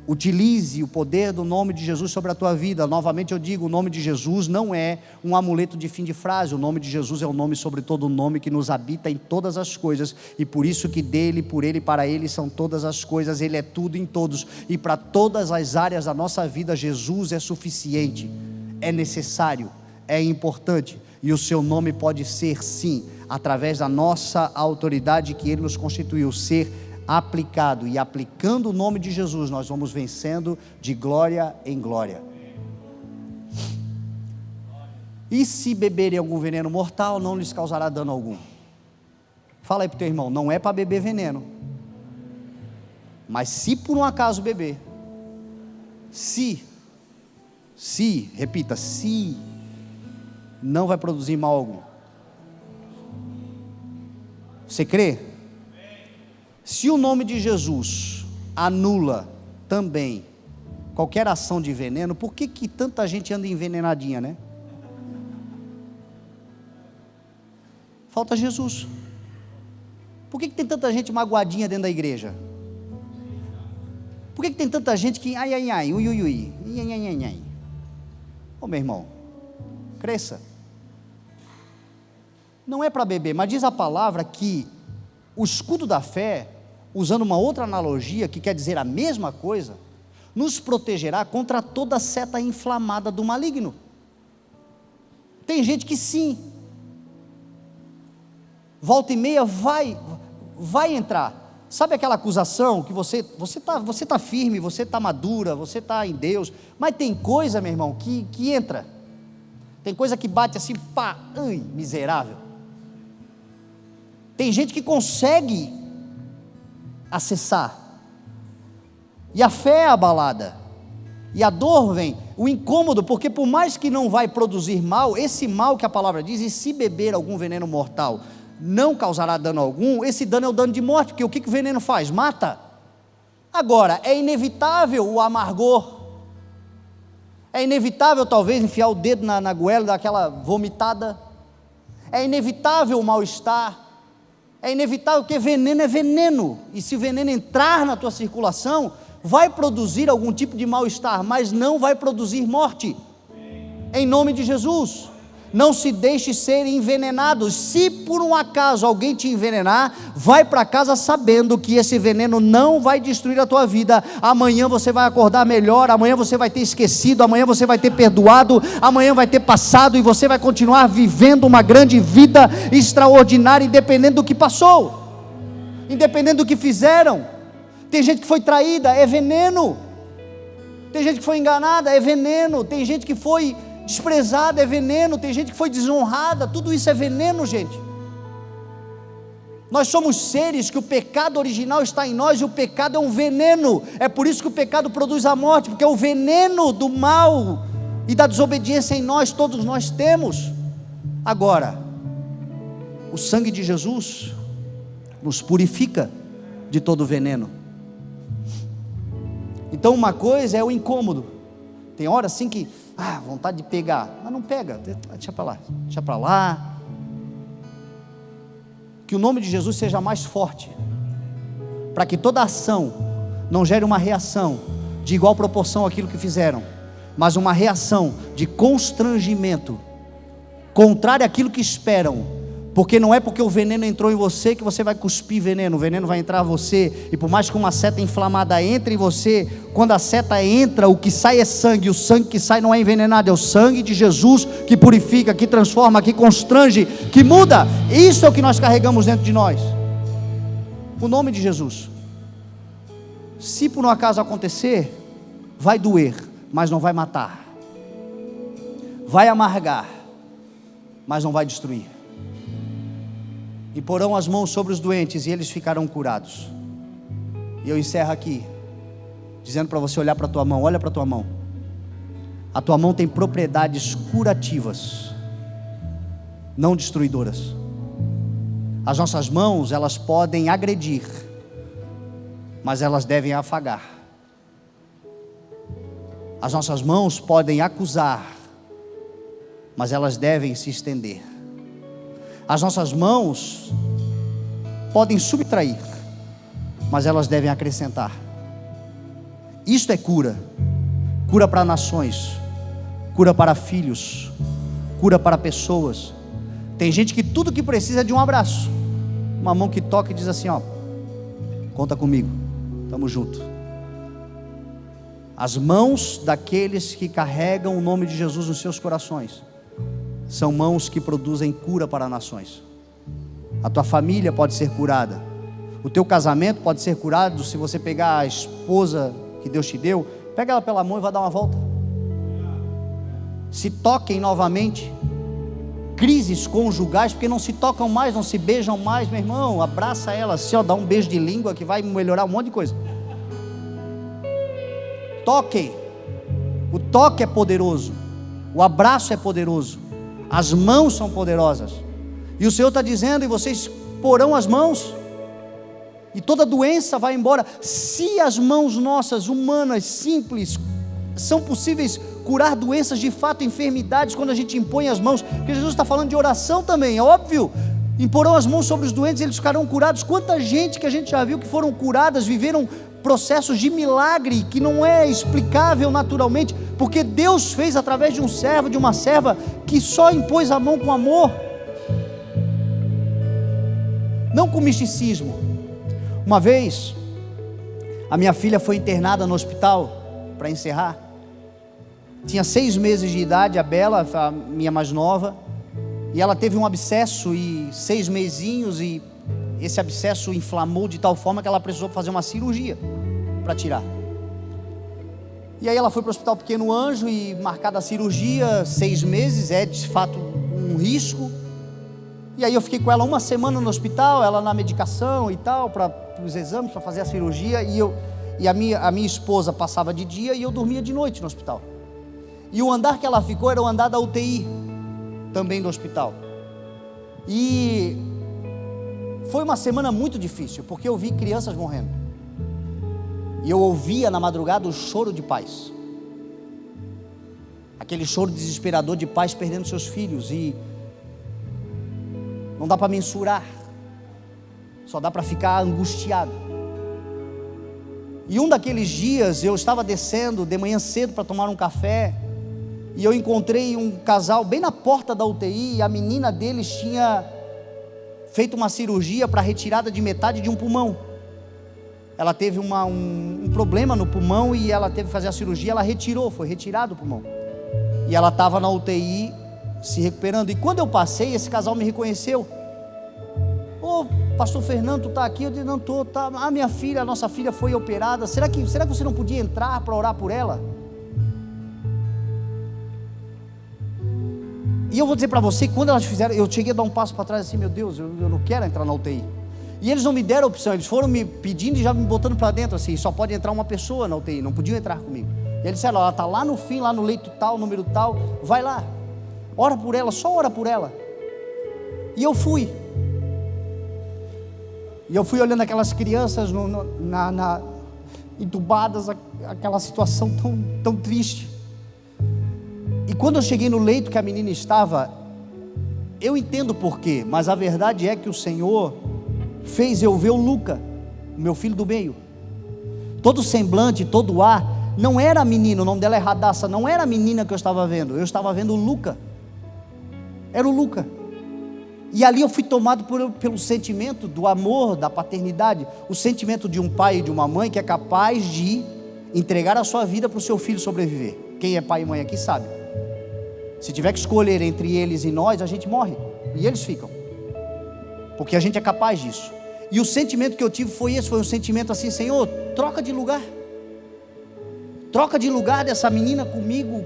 Utilize o poder do nome de Jesus sobre a tua vida. Novamente eu digo, o nome de Jesus não é um amuleto de fim de frase, o nome de Jesus é o nome sobre todo nome, que nos habita em todas as coisas, e por isso que dele, por ele, para ele são todas as coisas, ele é tudo em todos, e para todas as áreas da nossa vida, Jesus é suficiente, é necessário, é importante, e o seu nome pode ser sim, através da nossa autoridade que ele nos constituiu, ser aplicado, e aplicando o nome de Jesus, nós vamos vencendo de glória em glória. E se beberem algum veneno mortal, não lhes causará dano algum. Fala aí para o teu irmão, não é para beber veneno, mas se por um acaso beber, repita, se, não vai produzir mal algum. Você crê? Se o nome de Jesus anula também qualquer ação de veneno, por que tanta gente anda envenenadinha, né? Falta Jesus. Por que tem tanta gente magoadinha dentro da igreja? Por que tem tanta gente que ai, ui, ui, ui, ai. Ô meu irmão, cresça. Não é para beber, mas diz a palavra que o escudo da fé, usando uma outra analogia, que quer dizer a mesma coisa, nos protegerá contra toda seta inflamada do maligno. Tem gente que sim, volta e meia vai entrar, sabe aquela acusação que você está firme, você está madura, você está em Deus, mas tem coisa, meu irmão, que entra, tem coisa que bate assim, pá, ai, miserável. Tem gente que consegue acessar, e a fé é abalada, e a dor vem, o incômodo, porque por mais que não vai produzir mal, esse mal que a palavra diz, e se beber algum veneno mortal, não causará dano algum, esse dano é o dano de morte, porque o que o veneno faz? Mata. Agora, é inevitável o amargor, é inevitável talvez enfiar o dedo na goela, dar aquela vomitada, é inevitável o mal-estar, É inevitável, porque veneno é veneno, e se o veneno entrar na tua circulação, vai produzir algum tipo de mal-estar, mas não vai produzir morte, em nome de Jesus. Não se deixe ser envenenado. Se por um acaso alguém te envenenar, vai para casa sabendo que esse veneno não vai destruir a tua vida. Amanhã você vai acordar melhor, amanhã você vai ter esquecido, amanhã você vai ter perdoado, amanhã vai ter passado, e você vai continuar vivendo uma grande vida extraordinária, independente do que passou, independente do que fizeram. Tem gente que foi traída, é veneno. Tem gente que foi enganada, é veneno. Tem gente que foi desprezada, é veneno. Tem gente que foi desonrada, tudo isso é veneno, gente. Nós somos seres que o pecado original está em nós, e o pecado é um veneno. É por isso que o pecado produz a morte, porque é o veneno do mal e da desobediência em nós, todos nós temos. Agora, o sangue de Jesus nos purifica de todo veneno. Então uma coisa é o incômodo. Tem hora assim que, vontade de pegar, mas não pega, deixa para lá. Que o nome de Jesus seja mais forte, para que toda ação não gere uma reação de igual proporção àquilo que fizeram, mas uma reação de constrangimento, contrária àquilo que esperam. Porque não é porque o veneno entrou em você que você vai cuspir veneno. O veneno vai entrar em você, e por mais que uma seta inflamada entre em você, quando a seta entra, o que sai é sangue. O sangue que sai não é envenenado, é o sangue de Jesus que purifica, que transforma, que constrange, que muda. Isso é o que nós carregamos dentro de nós, o nome de Jesus. Se por um acaso acontecer, vai doer, mas não vai matar, vai amargar, mas não vai destruir. E porão as mãos sobre os doentes, e eles ficarão curados. E eu encerro aqui, dizendo para você olhar para a tua mão. Olha para a tua mão. A tua mão tem propriedades curativas, não destruidoras. As nossas mãos, elas podem agredir, mas elas devem afagar. As nossas mãos podem acusar, mas elas devem se estender. As nossas mãos podem subtrair, mas elas devem acrescentar. Isto é cura. Cura para nações, cura para filhos, cura para pessoas. Tem gente que tudo que precisa é de um abraço, uma mão que toca e diz assim: conta comigo, estamos juntos. As mãos daqueles que carregam o nome de Jesus nos seus corações são mãos que produzem cura para nações. A tua família pode ser curada, o teu casamento pode ser curado. Se você pegar a esposa que Deus te deu, pega ela pela mão e vai dar uma volta. Se toquem novamente. Crises conjugais, porque não se tocam mais, não se beijam mais, meu irmão, abraça ela assim, dá um beijo de língua que vai melhorar um monte de coisa. Toquem. O toque é poderoso, o abraço é poderoso, as mãos são poderosas, e o Senhor está dizendo: e vocês porão as mãos, e toda doença vai embora. Se as mãos nossas, humanas, simples, são possíveis curar doenças de fato, enfermidades, quando a gente impõe as mãos, porque Jesus está falando de oração também, é óbvio. Imporão as mãos sobre os doentes, eles ficarão curados. Quanta gente que a gente já viu que foram curadas, viveram processos de milagre, que não é explicável naturalmente, porque Deus fez através de um servo, de uma serva, que só impôs a mão com amor, não com misticismo. Uma vez, a minha filha foi internada no hospital, para encerrar, tinha 6 meses de idade, a Bela, a minha mais nova, e ela teve um abscesso, e 6 mesinhos, e esse abscesso inflamou de tal forma que ela precisou fazer uma cirurgia para tirar. E aí ela foi para o Hospital Pequeno Anjo, e marcada a cirurgia, 6 meses, é de fato um risco. E aí eu fiquei com ela 1 semana no hospital, ela na medicação e tal, para os exames, para fazer a cirurgia, e a minha esposa passava de dia e eu dormia de noite no hospital. E o andar que ela ficou era o andar da UTI, também do hospital. E foi uma semana muito difícil, porque eu vi crianças morrendo, e eu ouvia na madrugada o choro de pais, aquele choro desesperador de pais perdendo seus filhos, e não dá para mensurar Só dá para ficar angustiado. E um daqueles dias eu estava descendo de manhã cedo para tomar um café, e eu encontrei um casal bem na porta da UTI, e a menina deles tinha feito uma cirurgia para retirada de metade de um pulmão. Ela teve um problema no pulmão e ela teve que fazer a cirurgia, ela foi retirado o pulmão. E ela estava na UTI se recuperando. E quando eu passei, esse casal me reconheceu. Ô, pastor Fernando, tu está aqui? Eu disse, não estou, tá. Ah, minha filha, a nossa filha foi operada. Será que você não podia entrar para orar por ela? E eu vou dizer para você, quando elas fizeram, eu cheguei a dar um passo para trás assim, meu Deus, eu não quero entrar na UTI. E eles não me deram opção, eles foram me pedindo e já me botando para dentro assim, só pode entrar uma pessoa na UTI, não podiam entrar comigo. E eles disseram, ela está lá no fim, lá no leito tal, número tal, vai lá, ora por ela, só ora por ela. E eu fui. E eu fui olhando aquelas crianças entubadas, aquela situação tão triste. E quando eu cheguei no leito que a menina estava, eu entendo por quê, mas a verdade é que o Senhor fez eu ver o Luca, meu filho do meio. Todo semblante, todo ar, não era a menina, o nome dela é Radassa, não era a menina que eu estava vendo, eu estava vendo o Luca. Era o Luca. E ali eu fui tomado pelo sentimento do amor, da paternidade, o sentimento de um pai e de uma mãe que é capaz de entregar a sua vida para o seu filho sobreviver. Quem é pai e mãe aqui sabe. Se tiver que escolher entre eles e nós, a gente morre, e eles ficam, porque a gente é capaz disso. E o sentimento que eu tive foi esse, foi um sentimento assim, Senhor, troca de lugar dessa menina comigo,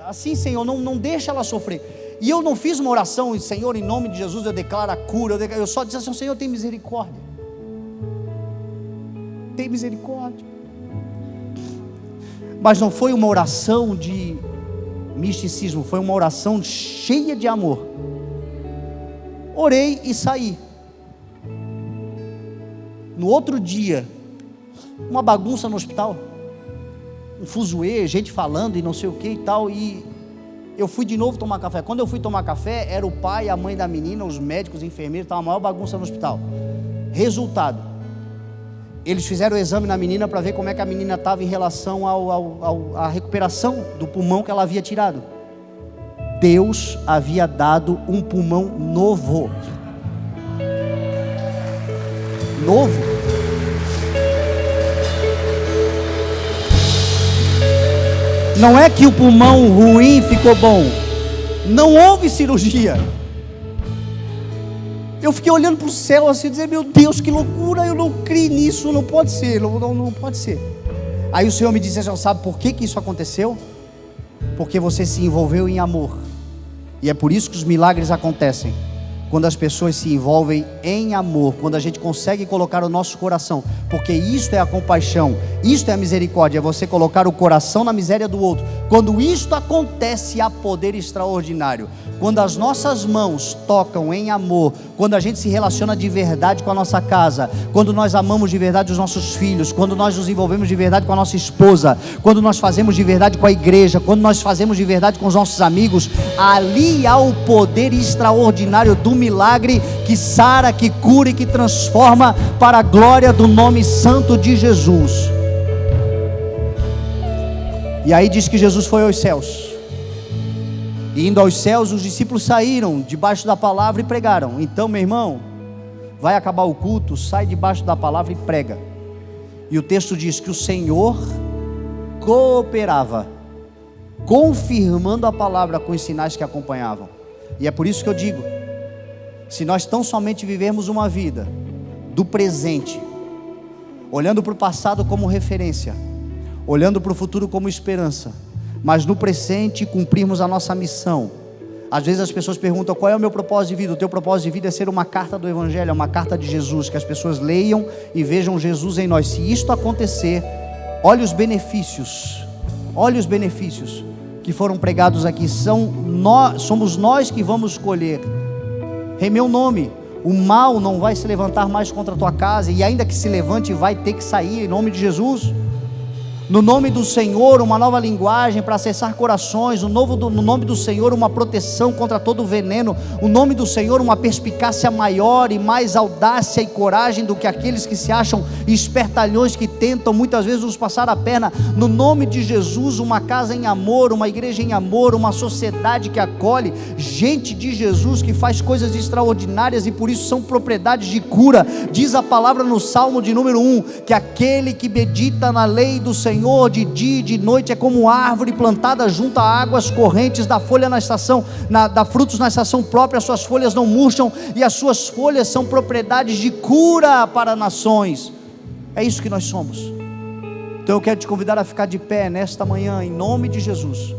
assim, Senhor, não deixa ela sofrer. E eu não fiz uma oração, Senhor, em nome de Jesus eu declaro a cura, eu só disse assim, Senhor, tem misericórdia, mas não foi uma oração de misticismo, foi uma oração cheia de amor. Orei e saí. No outro dia, uma bagunça no hospital, um fuzuê, gente falando e não sei o que e tal, e eu fui de novo tomar café. Quando eu fui tomar café, era o pai, a mãe da menina, os médicos, os enfermeiros, estava a maior bagunça no hospital. Resultado, eles fizeram o exame na menina para ver como é que a menina estava em relação à recuperação do pulmão que ela havia tirado. Deus havia dado um pulmão novo. Não é que o pulmão ruim ficou bom, não houve cirurgia. Eu fiquei olhando para o céu assim, dizendo, meu Deus, que loucura, eu não creio nisso, não pode ser, não pode ser. Aí o Senhor me disse assim, sabe por que isso aconteceu? Porque você se envolveu em amor. E é por isso que os milagres acontecem, quando as pessoas se envolvem em amor, quando a gente consegue colocar o nosso coração, porque isto é a compaixão, isto é a misericórdia, é você colocar o coração na miséria do outro. Quando isto acontece, há poder extraordinário. Quando as nossas mãos tocam em amor, quando a gente se relaciona de verdade com a nossa casa, quando nós amamos de verdade os nossos filhos, quando nós nos envolvemos de verdade com a nossa esposa, quando nós fazemos de verdade com a igreja, quando nós fazemos de verdade com os nossos amigos, ali há o poder extraordinário do milagre que sara, que cura e que transforma para a glória do nome santo de Jesus. E aí diz que Jesus foi aos céus. E indo aos céus, os discípulos saíram debaixo da palavra e pregaram. Então, meu irmão, vai acabar o culto, sai debaixo da palavra e prega. E o texto diz que o Senhor cooperava, confirmando a palavra com os sinais que acompanhavam. E é por isso que eu digo, se nós tão somente vivermos uma vida do presente, olhando para o passado como referência, olhando para o futuro como esperança, mas no presente cumprirmos a nossa missão. Às vezes as pessoas perguntam, qual é o meu propósito de vida? O teu propósito de vida é ser uma carta do Evangelho, é uma carta de Jesus, que as pessoas leiam e vejam Jesus em nós. Se isto acontecer, olhe os benefícios que foram pregados aqui. Somos nós que vamos colher. Em meu nome, o mal não vai se levantar mais contra a tua casa, e ainda que se levante, vai ter que sair em nome de Jesus. No nome do Senhor, uma nova linguagem para acessar corações. No nome do Senhor, uma proteção contra todo veneno. O nome do Senhor, uma perspicácia maior e mais audácia e coragem do que aqueles que se acham espertalhões, que tentam muitas vezes nos passar a perna. No nome de Jesus, uma casa em amor, uma igreja em amor, uma sociedade que acolhe gente de Jesus, que faz coisas extraordinárias e por isso são propriedades de cura. Diz a palavra no Salmo de número 1, que aquele que medita na lei do Senhor de dia e de noite é como árvore plantada junto a águas correntes, dá frutos na estação própria, as suas folhas não murcham e as suas folhas são propriedades de cura para nações. É isso que nós somos. Então eu quero te convidar a ficar de pé nesta manhã, em nome de Jesus.